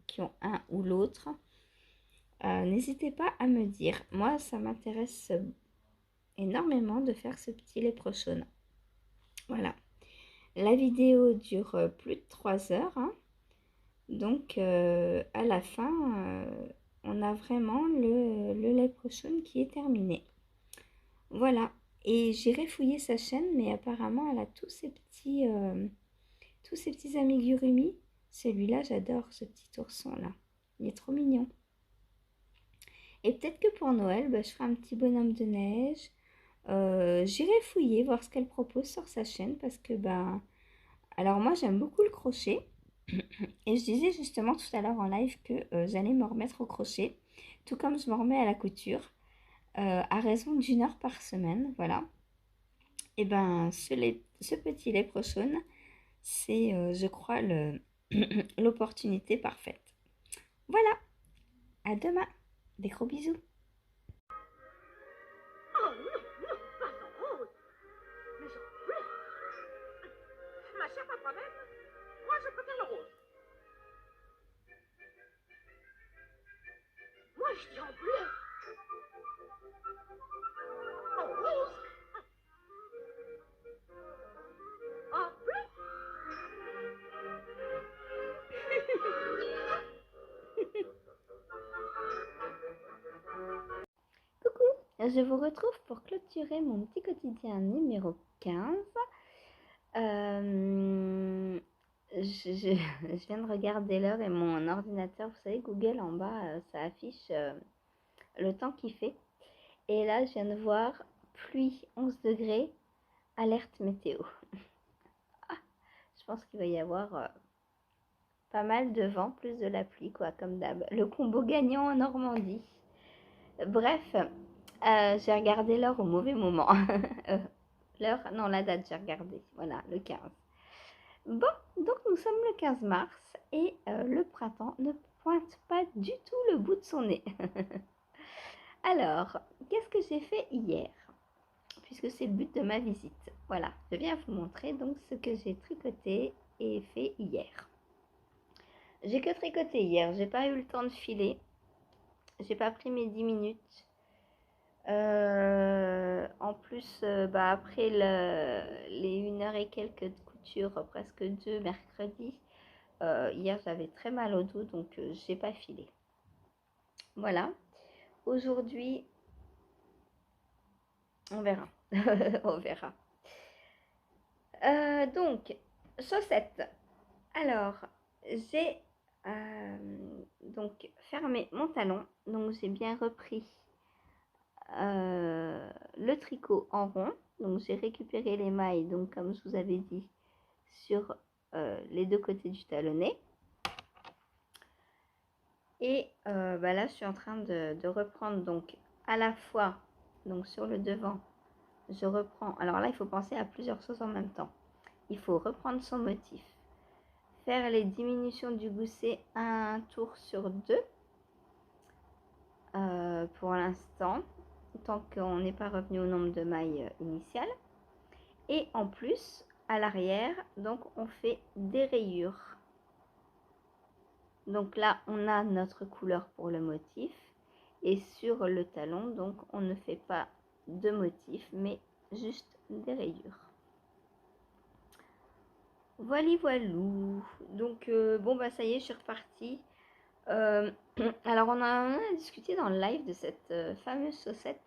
qui ont un ou l'autre. N'hésitez pas à me dire. Moi, ça m'intéresse énormément de faire ce petit léprechaun. Voilà. La vidéo dure plus de 3 heures, hein. Donc, à la fin, on a vraiment le léprechaun qui est terminé. Voilà. Et j'irai fouiller sa chaîne, mais apparemment, elle a tous ces petits amigurumi. Celui-là, j'adore ce petit ourson-là. Il est trop mignon. Et peut-être que pour Noël, bah, je ferai un petit bonhomme de neige. J'irai fouiller, voir ce qu'elle propose sur sa chaîne parce que, ben, alors moi j'aime beaucoup le crochet. Et je disais justement tout à l'heure en live que j'allais me remettre au crochet, tout comme je me remets à la couture, à raison d'1 heure par semaine, voilà. Et ben, ce petit léprechaun, c'est, je crois, l'opportunité parfaite. Voilà, à demain. Des gros bisous. Oh non, non, pas en rose. Mais en bleu. Ma chère, pas de problème. Moi, je préfère le rose. Moi, je dis en bleu. En rose. En bleu. Coucou, je vous retrouve pour clôturer mon petit quotidien numéro 15. Je viens de regarder l'heure et mon ordinateur, vous savez, Google en bas, ça affiche le temps qu'il fait. Et là, je viens de voir pluie 11 degrés, alerte météo. Je pense qu'il va y avoir pas mal de vent, plus de la pluie, quoi, comme d'hab. Le combo gagnant en Normandie. Bref, j'ai regardé l'heure au mauvais moment. L'heure, non, la date, j'ai regardé. Voilà, le 15. Bon, donc nous sommes le 15 mars et le printemps ne pointe pas du tout le bout de son nez. Alors, qu'est-ce que j'ai fait hier? Puisque c'est le but de ma visite. Voilà, je viens vous montrer donc ce que j'ai tricoté et fait hier. J'ai que tricoté hier, j'ai pas eu le temps de filer. J'ai pas pris mes 10 minutes. En plus, après les 1 heure et quelques de couture, presque 2 mercredi. Hier, j'avais très mal au dos, donc j'ai pas filé. Voilà. Aujourd'hui, on verra. On verra. Donc, chaussettes. Alors, j'ai donc fermé mon talon. Donc, j'ai bien repris le tricot en rond. Donc, j'ai récupéré les mailles, donc comme je vous avais dit, sur les deux côtés du talonnet. Et là, je suis en train de reprendre donc à la fois, donc sur le devant, je reprends. Alors là, il faut penser à plusieurs choses en même temps. Il faut reprendre son motif, faire les diminutions du gousset un tour sur 2 pour l'instant, tant qu'on n'est pas revenu au nombre de mailles initiales. Et en plus, à l'arrière, donc on fait des rayures. Donc là, on a notre couleur pour le motif. Et sur le talon, donc on ne fait pas de motif, mais juste des rayures. Voilà, voilou. Donc, bon, bah ça y est, je suis repartie. Alors, on a discuté dans le live de cette fameuse chaussette.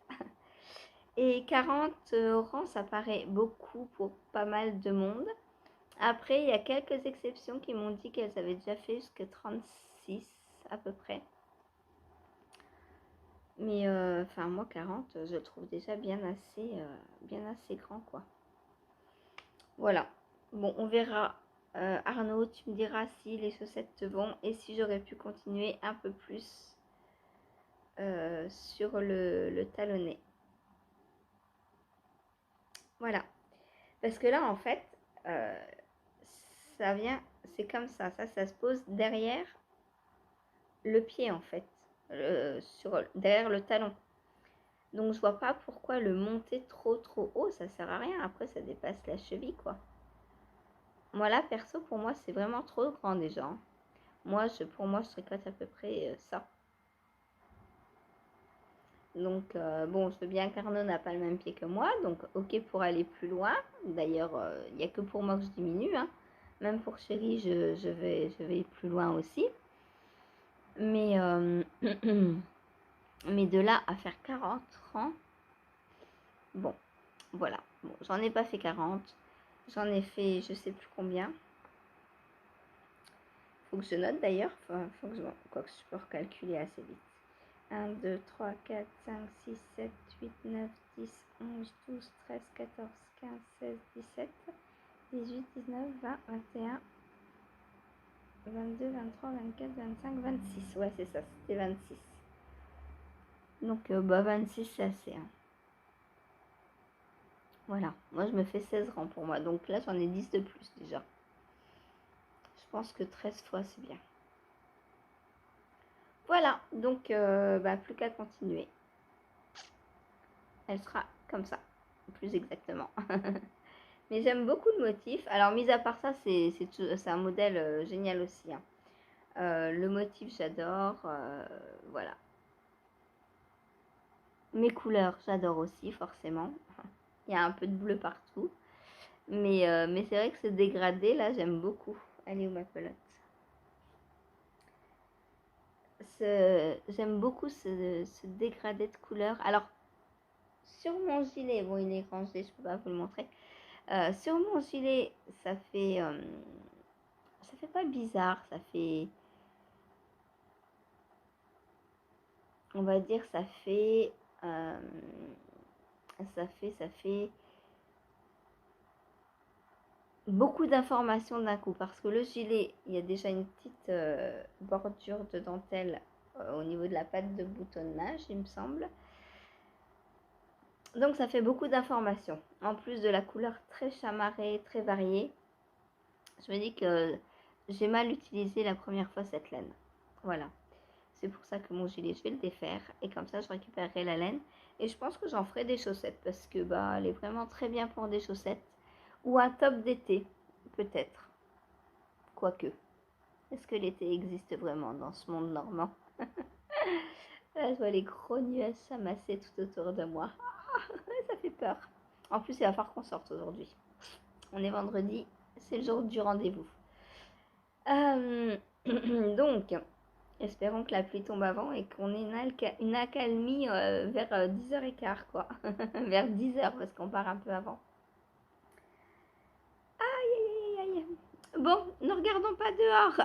Et 40 rangs, ça paraît beaucoup pour pas mal de monde. Après, il y a quelques exceptions qui m'ont dit qu'elles avaient déjà fait jusqu'à 36 à peu près. Mais enfin, moi 40, je le trouve déjà bien assez grand, quoi. Voilà. Bon, on verra. Arnaud, tu me diras si les chaussettes te vont et si j'aurais pu continuer un peu plus sur le talonnet. Voilà. Parce que là, en fait, ça vient, c'est comme ça. Ça se pose derrière le pied, en fait. Derrière le talon. Donc, je vois pas pourquoi le monter trop haut, ça sert à rien. Après, ça dépasse la cheville, quoi. Moi, là, perso, pour moi, c'est vraiment trop grand déjà. Pour moi, je tricote à peu près ça. Donc, bon, je veux bien qu'Arnaud n'a pas le même pied que moi. Donc, ok pour aller plus loin. D'ailleurs, il n'y a que pour moi que je diminue. Hein. Même pour Chérie, je vais plus loin aussi. Mais, mais de là à faire 40 rangs, bon, voilà. Bon, j'en ai pas fait 40. J'en ai fait je sais plus combien. Faut que je note d'ailleurs. Faut que quoi que je peux recalculer assez vite. 1, 2, 3, 4, 5, 6, 7, 8, 9, 10, 11, 12, 13, 14, 15, 16, 17, 18, 19, 20, 21, 22, 23, 24, 25, 26. Ouais, c'est ça, c'était 26. Donc, 26, c'est assez. Hein. Voilà, moi je me fais 16 rangs pour moi. Donc là, j'en ai 10 de plus déjà. Je pense que 13 fois, c'est bien. Voilà, donc plus qu'à continuer. Elle sera comme ça, plus exactement. Mais j'aime beaucoup le motif. Alors, mis à part ça, c'est un modèle génial aussi. Hein. Le motif, j'adore. Voilà. Mes couleurs, j'adore aussi, forcément. Il y a un peu de bleu partout. Mais c'est vrai que ce dégradé, là, j'aime beaucoup. Elle est où ma pelote? J'aime beaucoup ce dégradé de couleurs. Alors, sur mon gilet, bon, il est rangé, je ne peux pas vous le montrer. Sur mon gilet, ça fait pas bizarre, ça fait, on va dire, ça fait beaucoup d'informations d'un coup, parce que le gilet, il y a déjà une petite bordure de dentelle au niveau de la patte de boutonnage, il me semble. Donc ça fait beaucoup d'informations. En plus de la couleur très chamarrée, très variée, je me dis que j'ai mal utilisé la première fois cette laine. Voilà. C'est pour ça que mon gilet, je vais le défaire. Et comme ça, je récupérerai la laine. Et je pense que j'en ferai des chaussettes. Parce que elle est vraiment très bien pour des chaussettes. Ou un top d'été, peut-être. Quoique. Est-ce que l'été existe vraiment dans ce monde normand? Là, je vois les gros nuages s'amasser tout autour de moi. Ça fait peur. En plus, il va falloir qu'on sorte aujourd'hui. On est vendredi. c'est le jour du rendez-vous. Donc, espérons que la pluie tombe avant et qu'on ait une accalmie vers 10h15, quoi. Vers 10h, parce qu'on part un peu avant. Aïe, aïe, aïe, aïe. Bon, ne regardons pas dehors.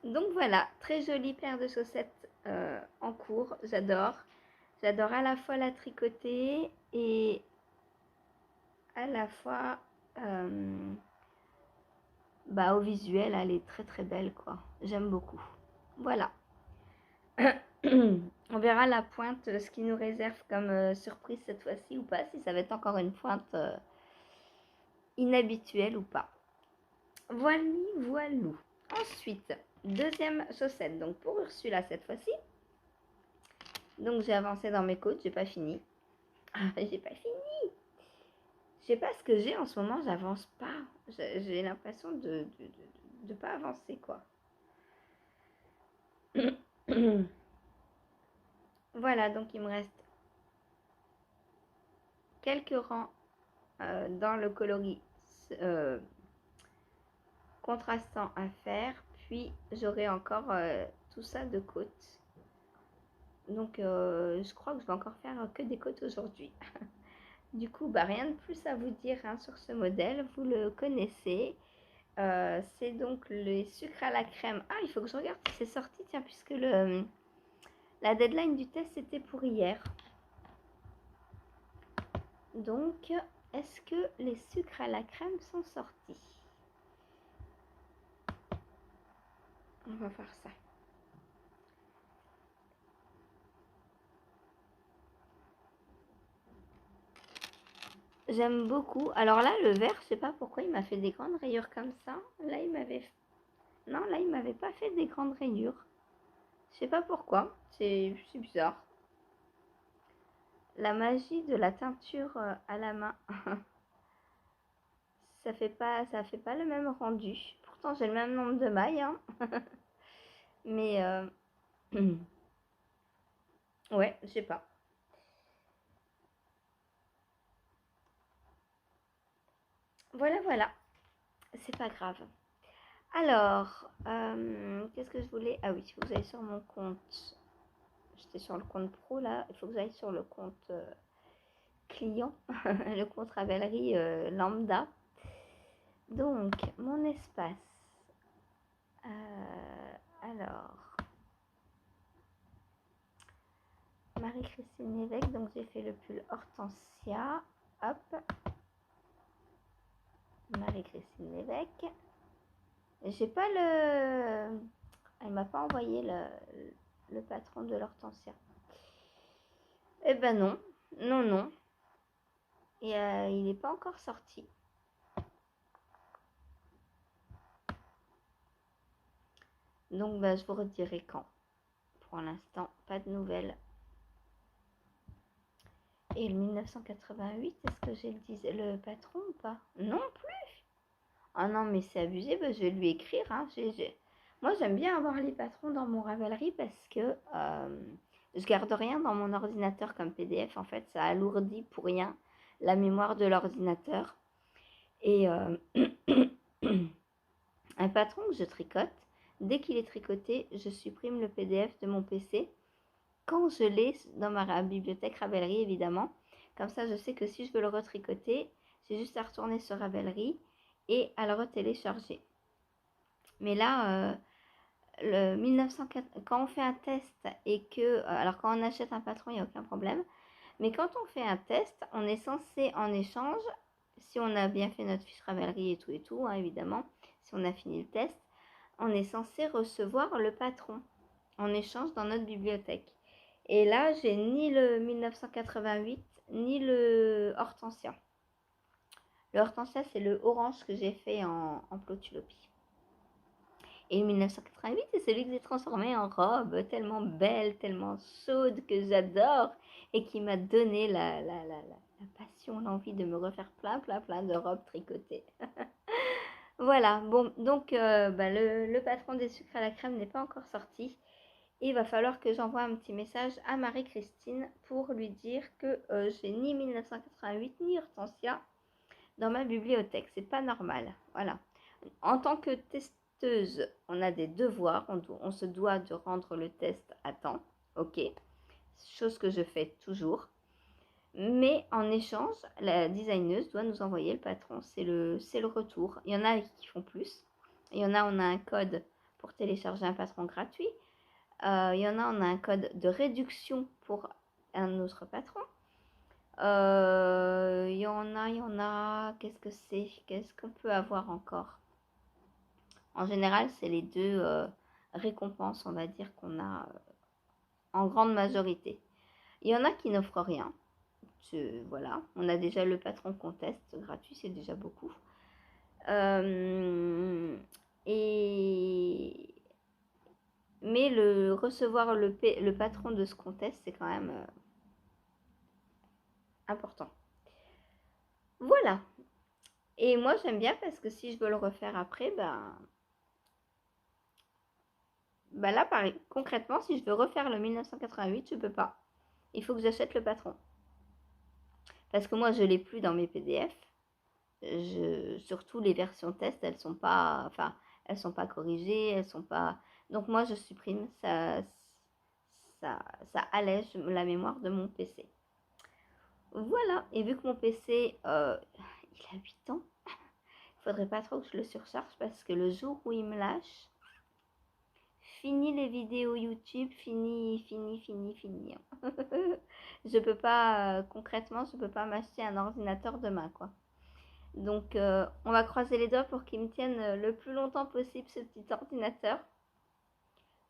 Donc voilà, très jolie paire de chaussettes en cours, j'adore. J'adore à la fois la tricoter et à la fois au visuel, elle est très très belle quoi. J'aime beaucoup. Voilà. On verra la pointe, ce qui nous réserve comme surprise cette fois-ci ou pas, si ça va être encore une pointe inhabituelle ou pas. Voilou. Ensuite, deuxième chaussette, donc pour Ursula cette fois-ci. Donc j'ai avancé dans mes côtes, j'ai pas fini. J'ai pas fini. Je sais pas ce que j'ai en ce moment, j'avance pas. J'ai l'impression de pas avancer quoi. Voilà, donc il me reste quelques rangs dans le coloris contrastant à faire. Puis j'aurai encore tout ça de côte. Donc je crois que je vais encore faire que des côtes aujourd'hui. Du coup, rien de plus à vous dire sur ce modèle. Vous le connaissez. C'est donc les sucres à la crème. Ah, il faut que je regarde si c'est sorti. Tiens, puisque la deadline du test était pour hier. Donc, est-ce que les sucres à la crème sont sortis? On va faire ça. J'aime beaucoup. Alors là, le vert, je sais pas pourquoi il m'a fait des grandes rayures comme ça. Là, il m'avait... Non, là, il m'avait pas fait des grandes rayures. Je sais pas pourquoi. C'est bizarre. La magie de la teinture à la main. ça fait pas le même rendu. Pourtant, j'ai le même nombre de mailles. Hein. Mais... ouais, je sais pas. Voilà. C'est pas grave. Alors, qu'est-ce que je voulais... Ah oui, il faut que j'aille sur mon compte. J'étais sur le compte pro, là. Il faut que j'aille sur le compte client. le compte Ravelry lambda. Donc, mon espace. Alors... Marie-Christine Lévesque. Donc, j'ai fait le pull Hortensia. Hop. Marie-Christine Lévesque. J'ai pas le... Elle m'a pas envoyé le patron de l'Hortensia. Eh ben non. Et il n'est pas encore sorti. Donc je vous redirai quand. Pour l'instant, pas de nouvelles. Et le 1988, est-ce que j'ai le patron ou pas? Non plus. Ah non, mais c'est abusé, je vais lui écrire. Hein. Moi, j'aime bien avoir les patrons dans mon Ravelry parce que je garde rien dans mon ordinateur comme PDF. En fait, ça alourdit pour rien la mémoire de l'ordinateur. Et un patron que je tricote, dès qu'il est tricoté, je supprime le PDF de mon PC quand je l'ai dans ma bibliothèque Ravelry évidemment. Comme ça, je sais que si je veux le retricoter, j'ai juste à retourner sur Ravelry et à le retélécharger. Mais là, quand on fait un test et que... alors quand on achète un patron, il n'y a aucun problème. Mais quand on fait un test, on est censé en échange, si on a bien fait notre fiche Ravelry et tout, hein, évidemment, si on a fini le test, on est censé recevoir le patron en échange dans notre bibliothèque. Et là, j'ai ni le 1988, ni le Hortensia. Le Hortensia, c'est le orange que j'ai fait en Plotulopie. Et le 1988, c'est celui que j'ai transformé en robe tellement belle, tellement chaude que j'adore et qui m'a donné la passion, l'envie de me refaire plein de robes tricotées. Voilà, bon, donc le patron des sucres à la crème n'est pas encore sorti. Et il va falloir que j'envoie un petit message à Marie-Christine pour lui dire que j'ai ni 1988 ni Hortensia dans ma bibliothèque. C'est pas normal. Voilà. En tant que testeuse, on a des devoirs. On se doit de rendre le test à temps. Ok. Chose que je fais toujours. Mais en échange, la designeuse doit nous envoyer le patron. C'est le retour. Il y en a qui font plus. Il y en a, on a un code pour télécharger un patron gratuit. Il y en a, on a un code de réduction pour un autre patron. Il y en a, qu'est-ce que c'est? Qu'est-ce qu'on peut avoir encore? En général, c'est les deux récompenses, on va dire, qu'on a en grande majorité. Il y en a qui n'offrent rien. Voilà, on a déjà le patron qu'on teste gratuit, c'est déjà beaucoup. Mais recevoir le patron de ce qu'on teste, c'est quand même important. Voilà. Et moi, j'aime bien parce que si je veux le refaire après, là, pareil. Concrètement, si je veux refaire le 1988, je peux pas. Il faut que j'achète le patron. Parce que moi, je l'ai plus dans mes PDF. Surtout les versions test, elles sont pas corrigées, elles sont pas. Donc moi, je supprime. Ça allège la mémoire de mon PC. Voilà. Et vu que mon PC, il a 8 ans, il faudrait pas trop que je le surcharge parce que le jour où il me lâche, fini les vidéos YouTube, fini. Je peux pas, concrètement, je peux pas m'acheter un ordinateur demain, quoi. Donc, on va croiser les doigts pour qu'il me tienne le plus longtemps possible ce petit ordinateur.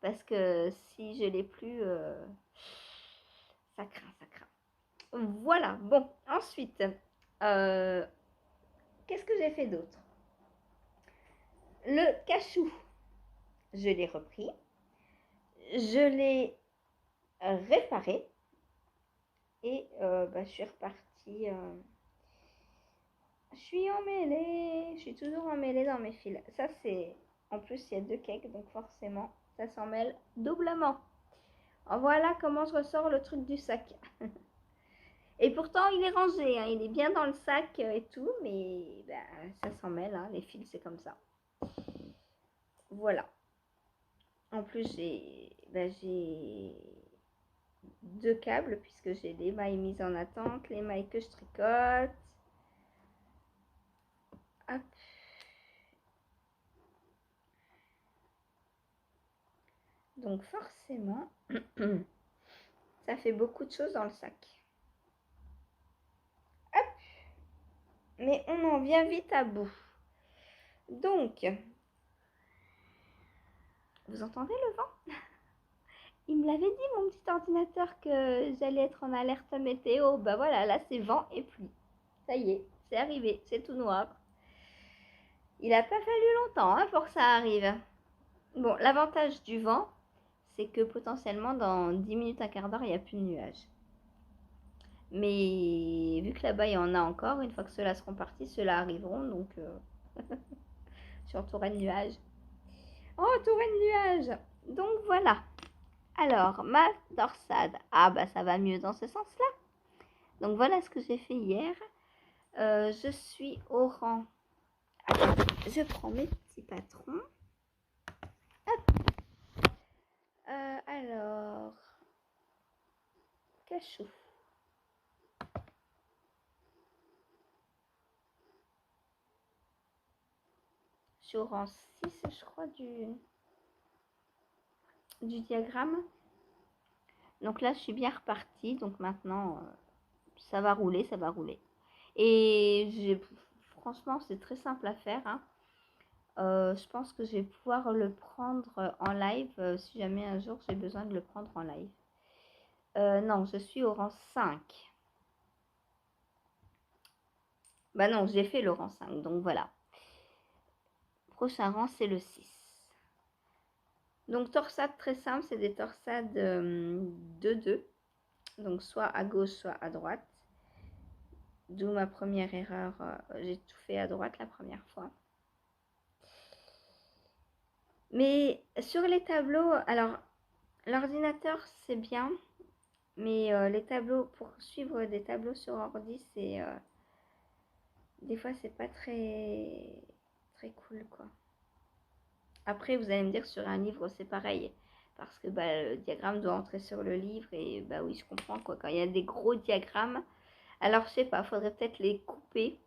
Parce que si je l'ai plus, ça craint. Voilà, bon, ensuite, qu'est-ce que j'ai fait d'autre? Le cachou, je l'ai repris. Je l'ai réparé. Et je suis repartie. Je suis emmêlée. Je suis toujours emmêlée dans mes fils. Ça, c'est. En plus, il y a 2 cakes, donc forcément, ça s'en mêle doublement. Voilà comment je ressors le truc du sac. Et pourtant, il est rangé. Hein, il est bien dans le sac et tout, mais ça s'en mêle. Hein, les fils, c'est comme ça. Voilà. En plus, j'ai 2 câbles puisque j'ai les mailles mises en attente, les mailles que je tricote. Hop. Donc forcément, ça fait beaucoup de choses dans le sac. Hop. Mais on en vient vite à bout. Donc, vous entendez le vent? Il me l'avait dit, mon petit ordinateur, que j'allais être en alerte météo. Bah voilà, là c'est vent et pluie. Ça y est, c'est arrivé, c'est tout noir. Il n'a pas fallu longtemps pour que ça arrive. Bon, l'avantage du vent, c'est que potentiellement dans 10 minutes, un quart d'heure, il n'y a plus de nuages. Mais vu que là-bas, il y en a encore, une fois que ceux-là seront partis, ceux-là arriveront. Donc, je suis entourée de nuages. Entourée de nuages. Donc, voilà. Alors, ma dorsade. Ah, ça va mieux dans ce sens-là. Donc, voilà ce que j'ai fait hier. Je suis au rang. Attends, je prends mes petits patrons. Hop. Alors, cachou. Je suis au rang 6, je crois, du diagramme. Donc là, je suis bien repartie. Donc maintenant, ça va rouler. Et franchement, c'est très simple à faire. Hein. Je pense que je vais pouvoir le prendre en live si jamais un jour j'ai besoin de le prendre en live. Non, je suis au rang 5. Bah non, j'ai fait le rang 5, donc voilà. Prochain rang, c'est le 6. Donc torsade très simple, c'est des torsades de 2. Donc soit à gauche, soit à droite. D'où ma première erreur. J'ai tout fait à droite la première fois. Mais sur les tableaux, alors L'ordinateur, c'est bien, mais les tableaux, pour suivre des tableaux sur ordi, c'est des fois, c'est pas très cool, quoi. Après, vous allez me dire sur un livre, c'est pareil. Parce que bah, le diagramme doit entrer sur le livre. Et bah oui, je comprends quoi. Quand il y a des gros diagrammes, alors je sais pas, faudrait peut-être les couper.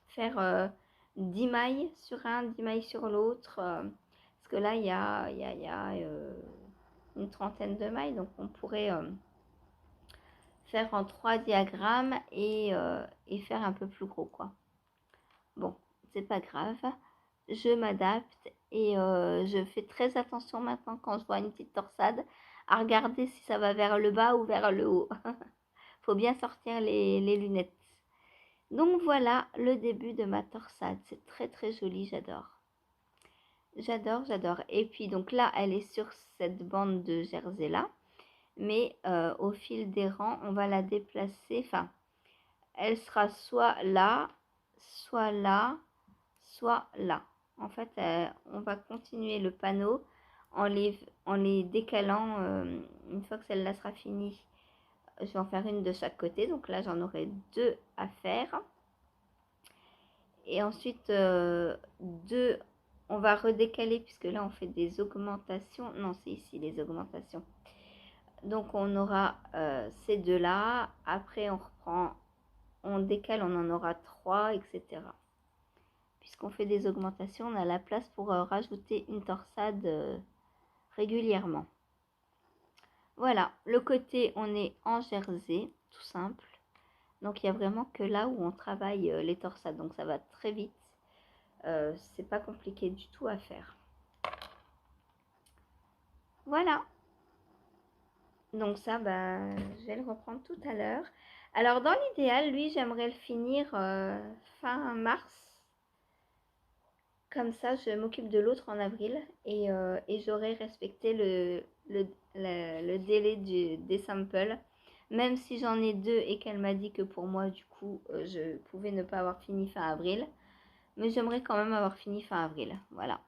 Faire 10 mailles sur un, 10 mailles sur l'autre. Parce que là, il y a une trentaine de mailles. Donc on pourrait faire en 3 diagrammes et faire un peu plus gros, quoi. Bon, c'est pas grave. Je m'adapte et je fais très attention maintenant quand je vois une petite torsade à regarder si ça va vers le bas ou vers le haut. Faut bien sortir les lunettes. Donc voilà le début de ma torsade. C'est très très joli, j'adore. J'adore, j'adore. Et puis donc là, elle est sur cette bande de jersey là. Mais au fil des rangs, on va la déplacer. Enfin, elle sera soit là, soit là, soit là. En fait, on va continuer le panneau en les décalant une fois que celle-là sera finie. Je vais en faire une de chaque côté. Donc là, j'en aurai 2 à faire. Et ensuite, 2, on va redécaler puisque là, on fait des augmentations. Non, c'est ici les augmentations. Donc, on aura ces 2-là. Après, on reprend, on décale, on en aura 3, etc. Puisqu'on fait des augmentations, on a la place pour rajouter une torsade régulièrement. Voilà, le côté, on est en jersey, tout simple. Donc, il n'y a vraiment que là où on travaille les torsades. Donc, ça va très vite. C'est pas compliqué du tout à faire. Voilà. Donc ça, bah, je vais le reprendre tout à l'heure. Alors, dans l'idéal, lui, j'aimerais le finir fin mars. Comme ça, je m'occupe de l'autre en avril et j'aurai respecté le délai des samples. Même si j'en ai 2 et qu'elle m'a dit que pour moi, du coup, je pouvais ne pas avoir fini fin avril. Mais j'aimerais quand même avoir fini fin avril. Voilà.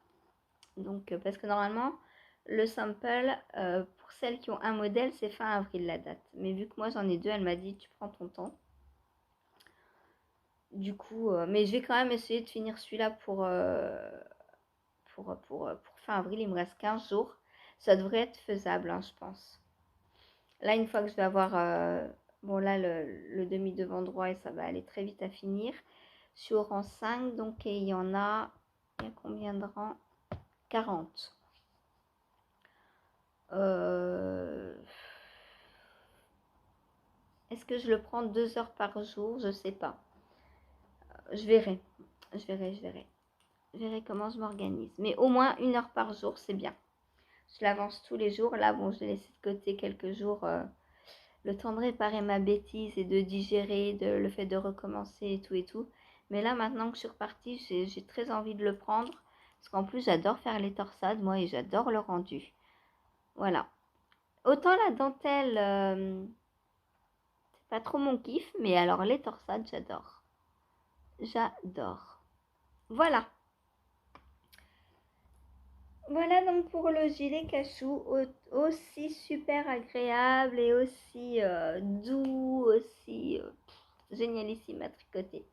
Donc, parce que normalement, le sample, pour celles qui ont un modèle, c'est fin avril la date. Mais vu que moi j'en ai 2, elle m'a dit tu prends ton temps. Du coup, mais je vais quand même essayer de finir celui-là pour fin avril. Il me reste 15 jours. Ça devrait être faisable, hein, je pense. Là, une fois que je vais avoir, bon là, le demi devant droit et ça va aller très vite à finir. Je suis au rang 5, donc il y a combien de rangs? 40. Est-ce que je le prends 2 heures par jour? Je sais pas. Je verrai. Je verrai, je verrai. Je verrai comment je m'organise. Mais au moins 1 heure par jour, c'est bien. Je l'avance tous les jours. Là, bon, je l'ai laissé de côté quelques jours. Le temps de réparer ma bêtise et de digérer le fait de recommencer et tout et tout. Mais là, maintenant que je suis repartie, j'ai très envie de le prendre. Parce qu'en plus, j'adore faire les torsades, moi, et j'adore le rendu. Voilà. Autant la dentelle, c'est pas trop mon kiff, mais alors les torsades, j'adore. J'adore. Voilà. Voilà donc pour le gilet cachou, aussi super agréable et aussi doux, aussi génialissime à tricoter.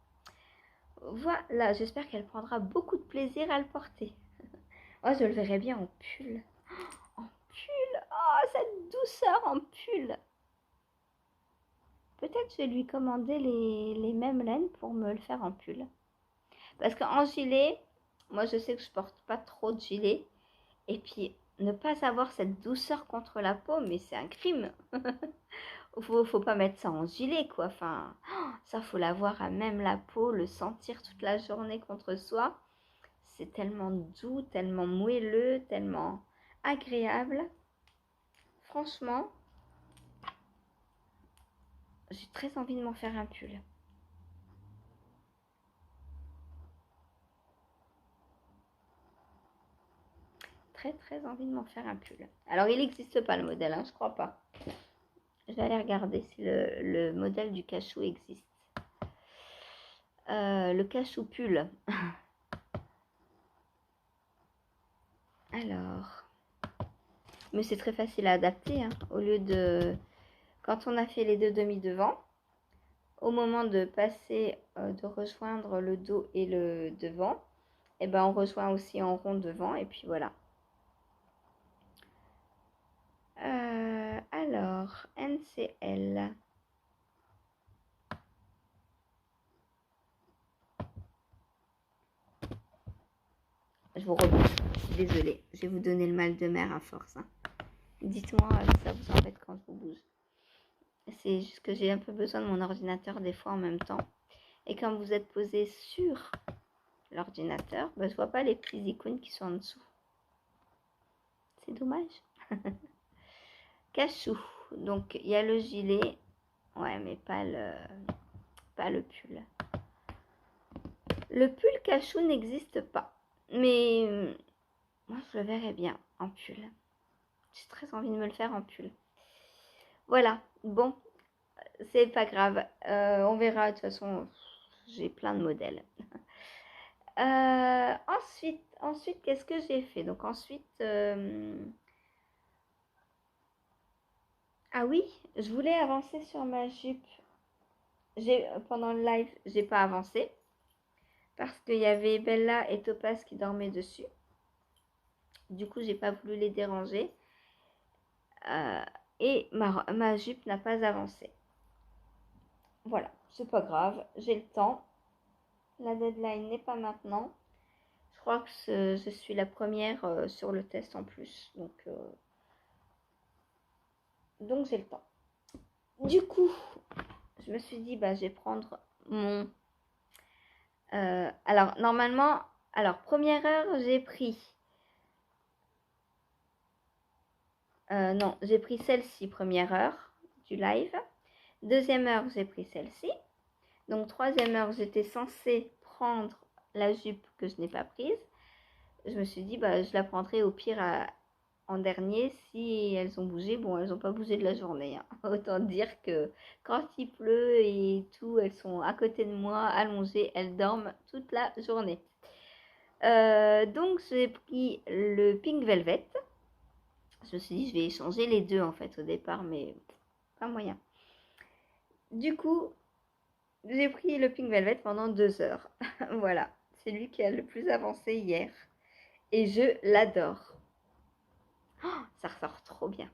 Voilà, j'espère qu'elle prendra beaucoup de plaisir à le porter. Oh, je le verrai bien en pull. En pull. Oh, cette douceur en pull. Peut-être je vais lui commander les mêmes laines pour me le faire en pull. Parce qu'en gilet, moi je sais que je porte pas trop de gilet. Et puis, ne pas avoir cette douceur contre la peau, mais c'est un crime. Faut pas mettre ça en gilet, quoi. Enfin, ça, faut l'avoir à même la peau, le sentir toute la journée contre soi. C'est tellement doux, tellement moelleux, tellement agréable. Franchement, j'ai très envie de m'en faire un pull. Très, très envie de m'en faire un pull. Alors, il n'existe pas le modèle, hein, je crois pas. Je vais aller regarder si le modèle du cachou existe. Le cachou pull. Alors, Mais c'est très facile à adapter, hein. Au lieu de... Quand on a fait les deux demi devant, au moment de passer, de rejoindre le dos et le devant, et ben on rejoint aussi en rond devant et puis voilà. Alors, NCL. Je vous rebouche, je suis désolée. Je vais vous donner le mal de mer à force, hein. Dites-moi si ça vous embête quand je vous bouge. C'est juste que j'ai un peu besoin de mon ordinateur des fois en même temps. Et quand vous êtes posé sur l'ordinateur, ben, je vois pas les petits icônes qui sont en dessous. C'est dommage. Cachou. Donc, il y a le gilet. Ouais, mais pas le pull. Le pull cachou n'existe pas. Mais moi, je le verrais bien en pull. J'ai très envie de me le faire en pull. Voilà. Bon, c'est pas grave. On verra. De toute façon, j'ai plein de modèles. Ensuite, qu'est-ce que j'ai fait? Donc ensuite... Ah oui, je voulais avancer sur ma jupe. Pendant le live, j'ai pas avancé parce qu'il y avait Bella et Topaz qui dormaient dessus. Du coup, j'ai pas voulu les déranger. Et ma jupe n'a pas avancé. Voilà, c'est pas grave, j'ai le temps. La deadline n'est pas maintenant. Je crois que je suis la première sur le test en plus. Donc j'ai le temps. Du coup, je me suis dit, bah, je vais prendre mon... alors, normalement, première heure, j'ai pris... non, j'ai pris celle-ci, première heure du live. Deuxième heure, j'ai pris celle-ci. Donc, troisième heure, j'étais censée prendre la jupe que je n'ai pas prise. Je me suis dit, bah, je la prendrai au pire en dernier si elles ont bougé. Bon, elles n'ont pas bougé de la journée, hein. Autant dire que quand il pleut et tout, elles sont à côté de moi, allongées, elles dorment toute la journée. Donc, j'ai pris le Pink Velvet. Je me suis dit, je vais échanger les deux en fait au départ, mais pas moyen. Du coup, j'ai pris le Pink Velvet pendant 2 heures. Voilà, c'est lui qui a le plus avancé hier. Et je l'adore. Oh, ça ressort trop bien.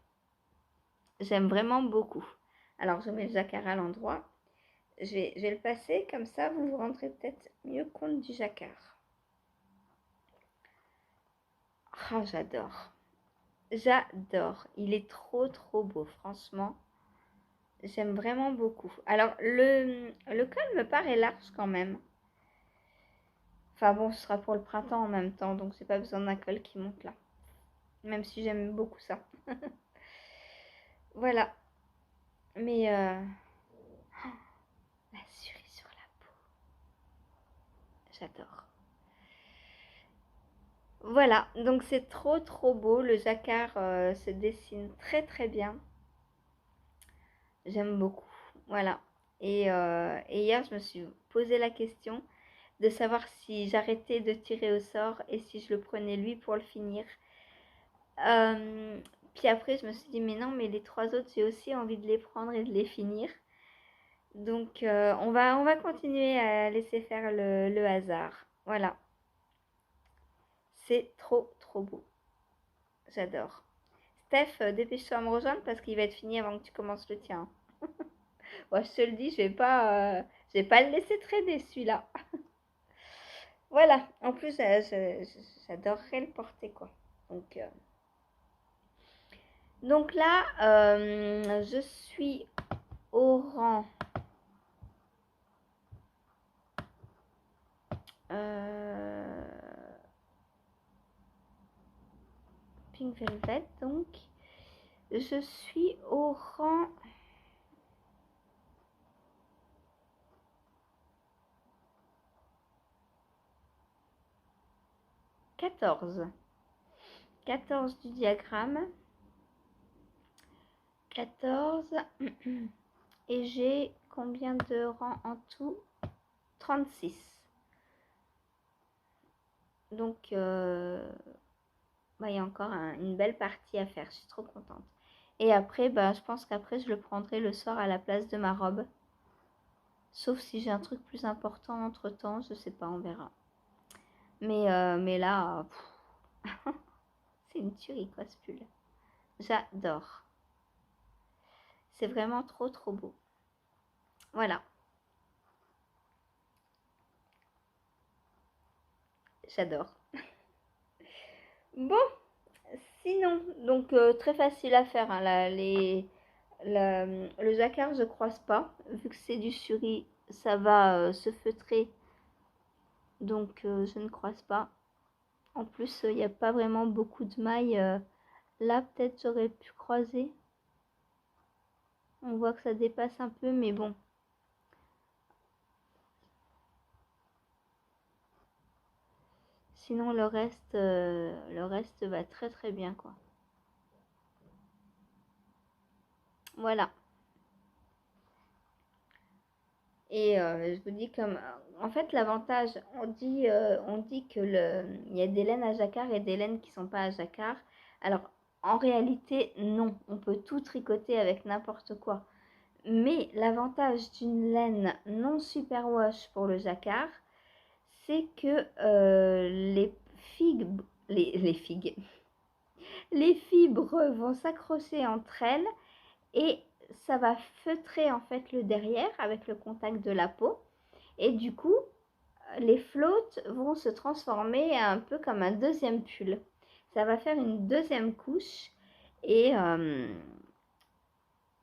J'aime vraiment beaucoup. Alors, je mets le jacquard à l'endroit. Je vais le passer, comme ça, vous vous rendrez peut-être mieux compte du jacquard. Oh, j'adore. J'adore. Il est trop, trop beau, franchement. J'aime vraiment beaucoup. Alors, le col me paraît large quand même. Enfin bon, ce sera pour le printemps en même temps, donc j'ai pas besoin d'un col qui monte là. Même si j'aime beaucoup ça. Voilà. Mais la cerise sur la peau. J'adore. Voilà, donc c'est trop trop beau. Le jacquard se dessine très très bien. J'aime beaucoup. Voilà. Et hier, je me suis posé la question de savoir si j'arrêtais de tirer au sort et si je le prenais lui pour le finir. Puis après, je me suis dit, mais non, mais les 3 autres, j'ai aussi envie de les prendre et de les finir. Donc, on va continuer à laisser faire le hasard. Voilà. C'est trop, trop beau. J'adore. Steph, dépêche-toi à me rejoindre parce qu'il va être fini avant que tu commences le tien. Ouais, je te le dis, je vais pas le laisser traîner celui-là. Voilà. En plus, j'adorerais le porter, quoi. Donc là, je suis au rang Pink Velvet. Donc, je suis au rang 14. 14 du diagramme. 14. Et j'ai combien de rangs en tout? 36. Donc, bah, il y a encore une belle partie à faire. Je suis trop contente. Et après, bah, je pense qu'après, je le prendrai le soir à la place de ma robe. Sauf si j'ai un truc plus important entre-temps, je sais pas, on verra. Mais là, c'est une tuerie quoi ce pull. J'adore. C'est vraiment trop trop beau. Voilà, j'adore. Bon, sinon, donc très facile à faire. Hein, le jacquard, je croise pas. Vu que c'est du suri, ça va se feutrer. Donc je ne croise pas. En plus, il n'y a pas vraiment beaucoup de mailles. Là, peut-être j'aurais pu croiser. On voit que ça dépasse un peu, mais bon. Sinon, le reste va très très bien, quoi. Voilà. Et je vous dis comme, en fait, l'avantage, on dit que il y a des laines à jacquard et des laines qui sont pas à jacquard. Alors, en réalité, non. On peut tout tricoter avec n'importe quoi. Mais l'avantage d'une laine non superwash pour le jacquard, c'est que les fibres, les figues, les fibres vont s'accrocher entre elles et ça va feutrer en fait le derrière avec le contact de la peau. Et du coup, les flottes vont se transformer un peu comme un deuxième pull. Ça va faire une deuxième couche et,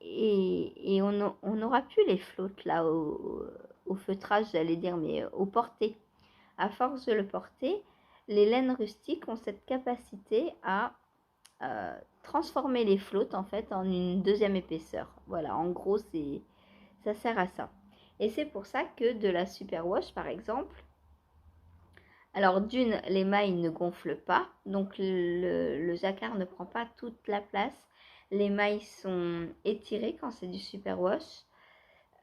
et on n'aura plus les flottes là au feutrage, j'allais dire, mais au porté. À force de le porter, les laines rustiques ont cette capacité à transformer les flottes en fait en une deuxième épaisseur. Voilà, en gros, ça sert à ça. Et c'est pour ça que de la superwash, par exemple, alors d'une, les mailles ne gonflent pas, donc le jacquard ne prend pas toute la place. Les mailles sont étirées quand c'est du superwash.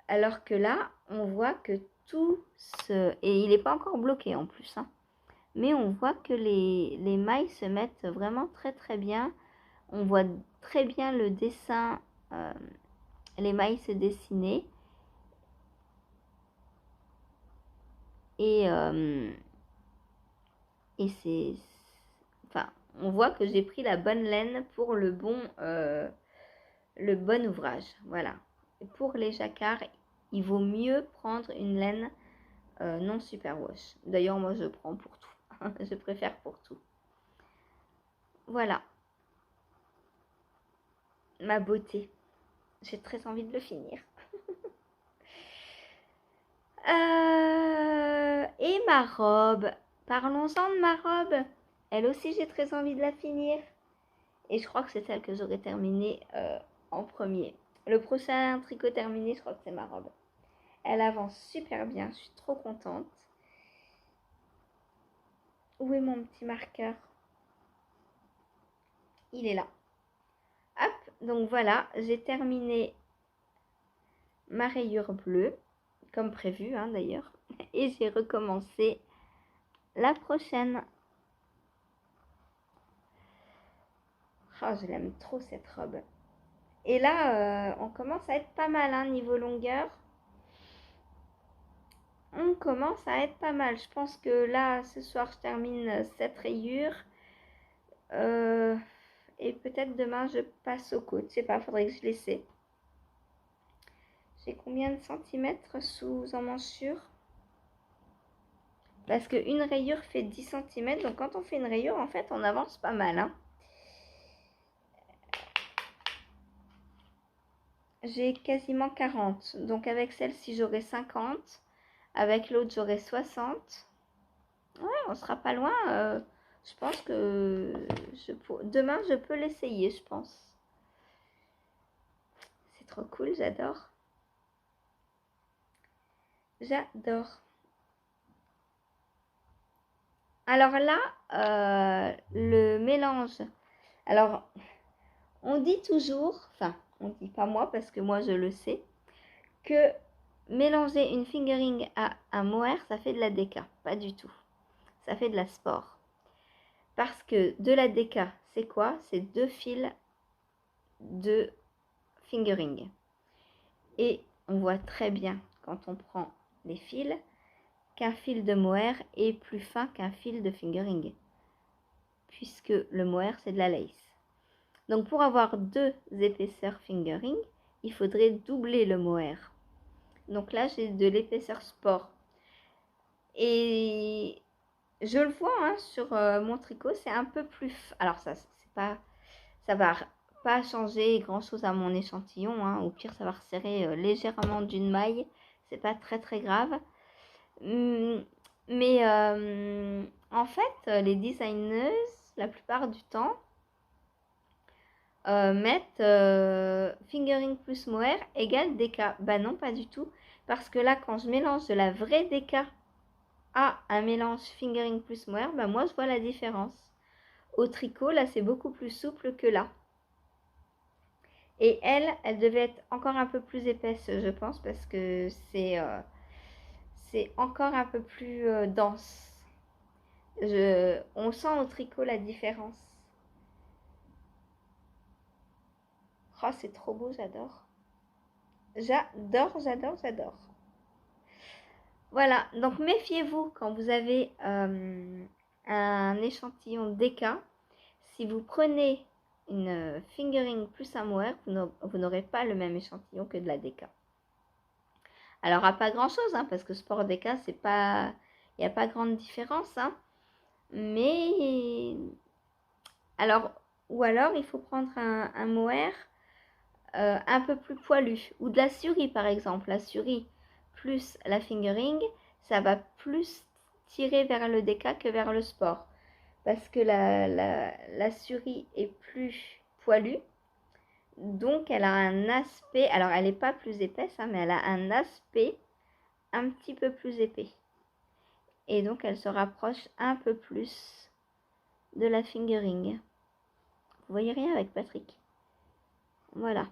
Alors que là, on voit que tout se... Et il n'est pas encore bloqué en plus. Hein. Mais on voit que les mailles se mettent vraiment très très bien. On voit très bien le dessin, les mailles se dessiner. Et c'est... Enfin, on voit que j'ai pris la bonne laine pour le bon ouvrage. Voilà. Et pour les jacquards, il vaut mieux prendre une laine non superwash. D'ailleurs, moi, je prends pour tout. Je préfère pour tout. Voilà. Ma beauté. J'ai très envie de le finir. Et ma robe. Parlons-en de ma robe. Elle aussi, j'ai très envie de la finir. Et je crois que c'est celle que j'aurais terminée en premier. Le prochain tricot terminé, je crois que c'est ma robe. Elle avance super bien. Je suis trop contente. Où est mon petit marqueur? Il est là. Hop, donc voilà, j'ai terminé ma rayure bleue, comme prévu hein, d'ailleurs. Et j'ai recommencé la prochaine. Oh, je l'aime trop cette robe. Et là, on commence à être pas mal hein, niveau longueur. On commence à être pas mal. Je pense que là, ce soir, je termine cette rayure. Et peut-être demain, je passe aux côtes. Je sais pas, faudrait que je l'essaie. J'ai combien de centimètres sous emmanchure? Parce qu'une rayure fait 10 cm. Donc quand on fait une rayure, en fait, on avance pas mal. Hein. J'ai quasiment 40. Donc avec celle-ci, j'aurai 50. Avec l'autre, j'aurai 60. Ouais, on sera pas loin. Je pense que demain, je peux l'essayer, je pense. C'est trop cool, j'adore. J'adore. Alors là, le mélange. Alors, on dit toujours, enfin, on dit pas moi parce que moi je le sais, que mélanger une fingering à un mohair, ça fait de la déca. Pas du tout. Ça fait de la sport. Parce que de la déca, c'est quoi? C'est 2 fils de fingering. Et on voit très bien quand on prend les fils qu'un fil de mohair est plus fin qu'un fil de fingering, puisque le mohair c'est de la lace. Donc pour avoir 2 épaisseurs fingering, il faudrait doubler le mohair. Donc là j'ai de l'épaisseur sport. Et je le vois hein, sur mon tricot, c'est un peu plus... Alors ça va pas changer grand chose à mon échantillon. Hein. Au pire ça va resserrer légèrement d'une maille. C'est pas très très grave. Mais en fait, les designers, la plupart du temps, mettent fingering plus mohair égale déca. Bah non, pas du tout. Parce que là, quand je mélange de la vraie déca à un mélange fingering plus mohair, bah moi, je vois la différence. Au tricot, là, c'est beaucoup plus souple que là. Et elle devait être encore un peu plus épaisse, je pense, parce que c'est encore un peu plus dense. On sent au tricot la différence. Oh, c'est trop beau, j'adore. J'adore. Voilà, donc méfiez-vous quand vous avez un échantillon déca. Si vous prenez une fingering plus un mohair, vous n'aurez pas le même échantillon que de la déca. Alors, à pas grand-chose, hein, parce que sport déca, c'est pas... Il n'y a pas grande différence, hein. Mais... Alors, ou alors, il faut prendre un mohair un peu plus poilu. Ou de la surie, par exemple. La surie plus la fingering, ça va plus tirer vers le déca que vers le sport. Parce que la surie est plus poilue. Donc, elle a un aspect... Alors, elle n'est pas plus épaisse, hein, mais elle a un aspect un petit peu plus épais. Et donc, elle se rapproche un peu plus de la fingering. Vous voyez rien avec Patrick? Voilà.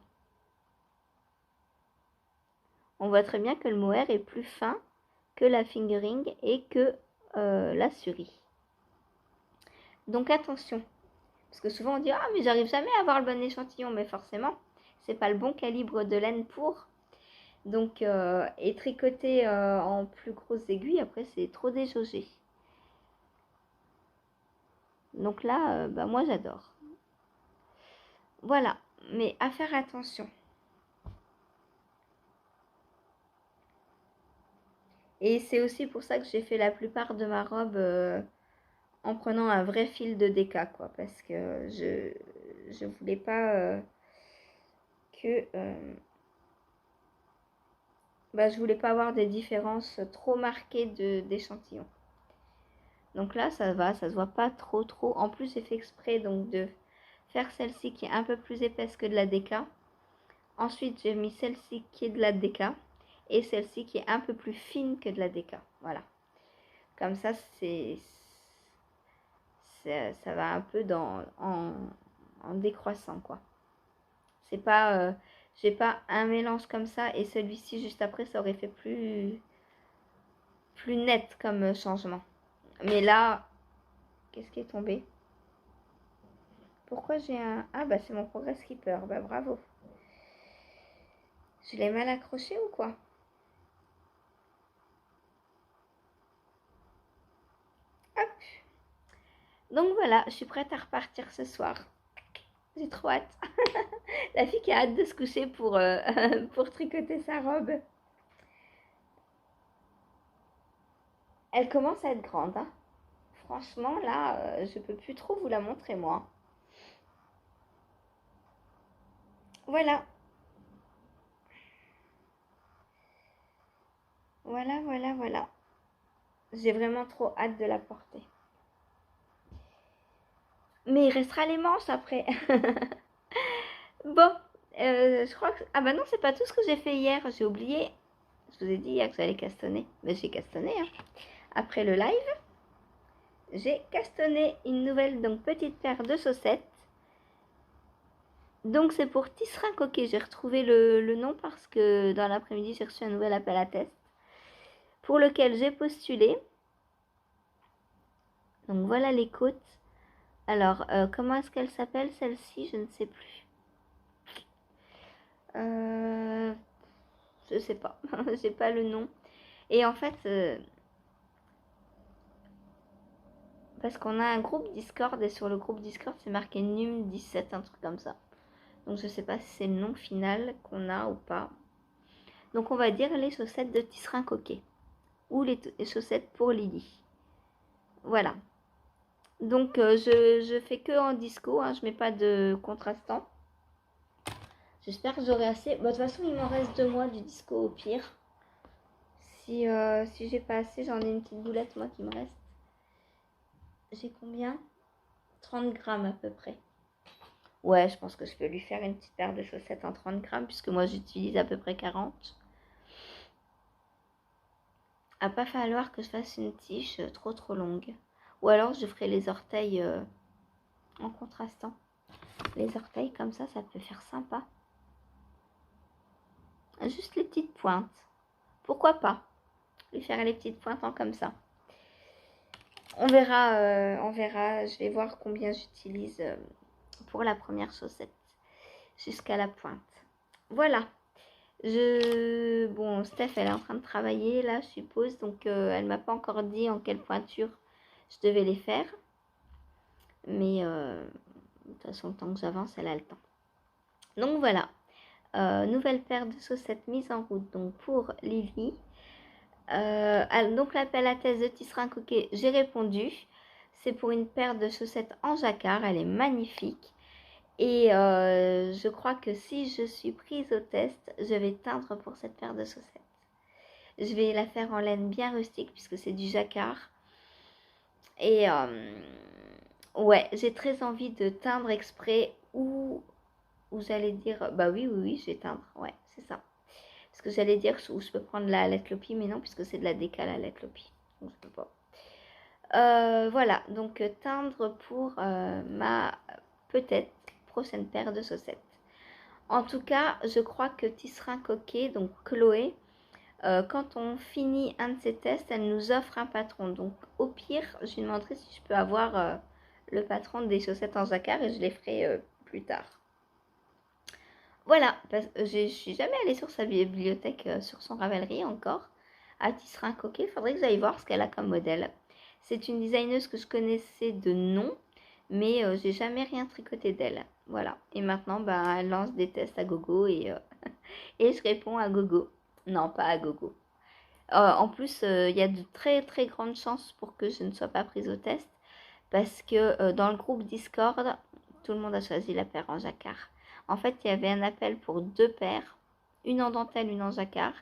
On voit très bien que le mohair est plus fin que la fingering et que la surie. Donc attention, parce que souvent on dit « Ah, mais j'arrive jamais à avoir le bon échantillon », mais forcément, c'est pas le bon calibre de laine pour. Donc, et tricoter en plus grosses aiguilles, après c'est trop déjaugé. Donc là, bah, moi j'adore. Voilà, mais à faire attention. Et c'est aussi pour ça que j'ai fait la plupart de ma robe en prenant un vrai fil de déca, quoi. Parce que je voulais pas que... je voulais pas avoir des différences trop marquées d'échantillons. Donc là, ça va, ça se voit pas trop. En plus, j'ai fait exprès donc de faire celle-ci qui est un peu plus épaisse que de la déca. Ensuite, j'ai mis celle-ci qui est de la déca. Et celle-ci qui est un peu plus fine que de la déca. Voilà. Comme ça, ça va un peu en décroissant, quoi. C'est pas... j'ai pas un mélange comme ça et celui-ci juste après, ça aurait fait plus net comme changement. Mais là, qu'est-ce qui est tombé? Pourquoi j'ai un... Ah bah c'est mon Progress Keeper, bah bravo. Je l'ai mal accroché ou quoi? Hop. Donc voilà, je suis prête à repartir ce soir. J'ai trop hâte. La fille qui a hâte de se coucher pour tricoter sa robe. Elle commence à être grande, hein. Franchement, là, je peux plus trop vous la montrer, moi. Voilà. Voilà. J'ai vraiment trop hâte de la porter. Mais il restera les manches après. Bon, je crois que... Ah bah non, c'est pas tout ce que j'ai fait hier. J'ai oublié. Je vous ai dit hier que j'allais castonner. Mais j'ai castonné, hein. Après le live, j'ai castonné une nouvelle donc petite paire de chaussettes. Donc c'est pour Tisserin Coquet. J'ai retrouvé le nom parce que dans l'après-midi, j'ai reçu un nouvel appel à test pour lequel j'ai postulé. Donc voilà les côtes. Alors, comment est-ce qu'elle s'appelle celle-ci? Je ne sais plus. Je sais pas. J'ai pas le nom. Et en fait, parce qu'on a un groupe Discord et sur le groupe Discord, c'est marqué NUM17, un truc comme ça. Donc, je sais pas si c'est le nom final qu'on a ou pas. Donc, on va dire les chaussettes de tisserand coquet. Ou les chaussettes pour Lily. Voilà. Donc, je fais que en disco, hein, je mets pas de contrastant. J'espère que j'aurai assez. Bah, de toute façon, il m'en reste 2 mois du disco au pire. Si j'ai pas assez, j'en ai une petite boulette, moi, qui me reste. J'ai combien? 30 grammes à peu près. Ouais, je pense que je peux lui faire une petite paire de chaussettes en 30 grammes, puisque moi, j'utilise à peu près 40. À pas falloir que je fasse une tige trop longue. Ou alors, je ferai les orteils en contrastant. Les orteils comme ça peut faire sympa. Juste les petites pointes. Pourquoi pas lui faire les petites pointes en comme ça. On verra. Je vais voir combien j'utilise pour la première chaussette jusqu'à la pointe. Voilà. Bon, Steph, elle est en train de travailler là, je suppose. Donc, elle m'a pas encore dit en quelle pointure je devais les faire. Mais de toute façon, le temps que j'avance, elle a le temps. Donc, voilà. Nouvelle paire de chaussettes mise en route donc pour Lily. Donc l'appel à thèse de tisserand coquet, j'ai répondu. C'est pour une paire de chaussettes en jacquard, elle est magnifique. Et je crois que si je suis prise au test, je vais teindre pour cette paire de chaussettes. Je vais la faire en laine bien rustique puisque c'est du jacquard. Et ouais, j'ai très envie de teindre exprès ou j'allais dire, bah oui, je vais teindre, ouais, c'est ça. Parce que j'allais dire où je peux prendre la Letlopi, mais non, puisque c'est de la déca la Letlopi. Donc je peux pas. Voilà, donc teindre pour ma peut-être prochaine paire de chaussettes. En tout cas, je crois que Tisserand Coquet, donc Chloé, quand on finit un de ses tests, elle nous offre un patron. Donc au pire, je lui demanderai si je peux avoir le patron des chaussettes en jacquard et je les ferai plus tard. Voilà, je suis jamais allée sur sa bibliothèque, sur son Ravelry encore, à Tisserand Coquet. Il faudrait que j'aille voir ce qu'elle a comme modèle. C'est une designeuse que je connaissais de nom, mais j'ai jamais rien tricoté d'elle. Voilà, et maintenant, bah, elle lance des tests à gogo et, et je réponds à gogo. Non, pas à gogo. En plus, il y a de très très grandes chances pour que je ne sois pas prise au test, parce que dans le groupe Discord, tout le monde a choisi la paire en jacquard. En fait, il y avait un appel pour 2 paires, une en dentelle, une en jacquard.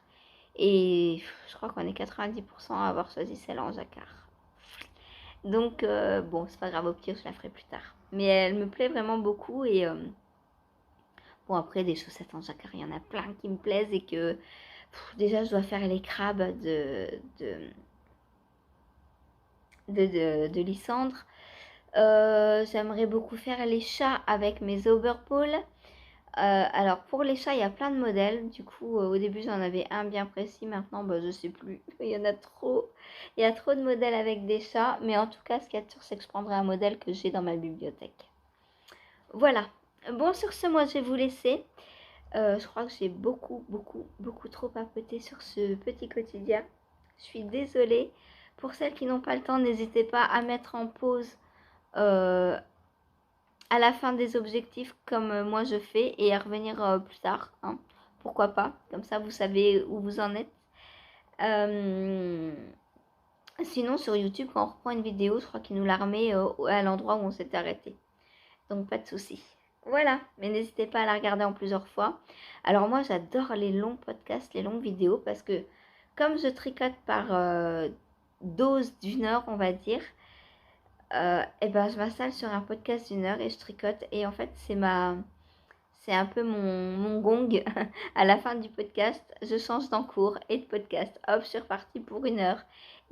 Et je crois qu'on est 90% à avoir choisi celle en jacquard. Donc, bon, c'est pas grave, au pire, je la ferai plus tard. Mais elle me plaît vraiment beaucoup. Et bon, après, des chaussettes en jacquard, il y en a plein qui me plaisent. Et que déjà, je dois faire les crabes de Lysandre. J'aimerais beaucoup faire les chats avec mes overballs. Alors pour les chats, il y a plein de modèles. Du coup, au début, j'en avais un bien précis. Maintenant, bah, je sais plus. Il y en a trop. Il y a trop de modèles avec des chats. Mais en tout cas, ce qu'il y a de sûr, c'est que je prendrai un modèle que j'ai dans ma bibliothèque. Voilà. Bon, sur ce, moi, je vais vous laisser. Je crois que j'ai beaucoup trop papoté sur ce petit quotidien. Je suis désolée. Pour celles qui n'ont pas le temps, n'hésitez pas à mettre en pause à la fin des objectifs comme moi je fais et à revenir plus tard. Hein. Pourquoi pas? Comme ça, vous savez où vous en êtes. Sinon, sur YouTube, quand on reprend une vidéo, je crois qu'il nous la remet à l'endroit où on s'est arrêté. Donc, pas de souci. Voilà, mais n'hésitez pas à la regarder en plusieurs fois. Alors moi, j'adore les longs podcasts, les longues vidéos, parce que comme je tricote par dose d'1 heure, on va dire, et ben je m'installe sur un podcast d'1 heure et je tricote. Et en fait, c'est un peu mon gong. À la fin du podcast, je change d'encours et de podcast. Hop, je suis repartie pour 1 heure.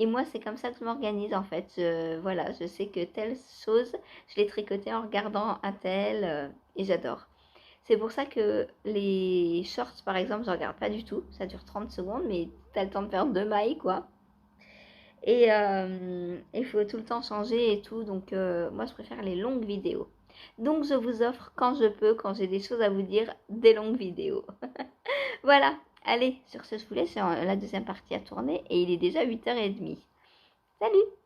Et moi, c'est comme ça que je m'organise en fait. Voilà, je sais que telle chose, je l'ai tricotée en regardant un tel et j'adore. C'est pour ça que les shorts, par exemple, je regarde pas du tout. Ça dure 30 secondes, mais t'as le temps de faire 2 mailles, quoi. Et il faut tout le temps changer et tout. Donc moi je préfère les longues vidéos. Donc je vous offre quand je peux, quand j'ai des choses à vous dire, des longues vidéos. Voilà, allez, sur ce je vous laisse, la deuxième partie à tourner et il est déjà 8h30. Salut!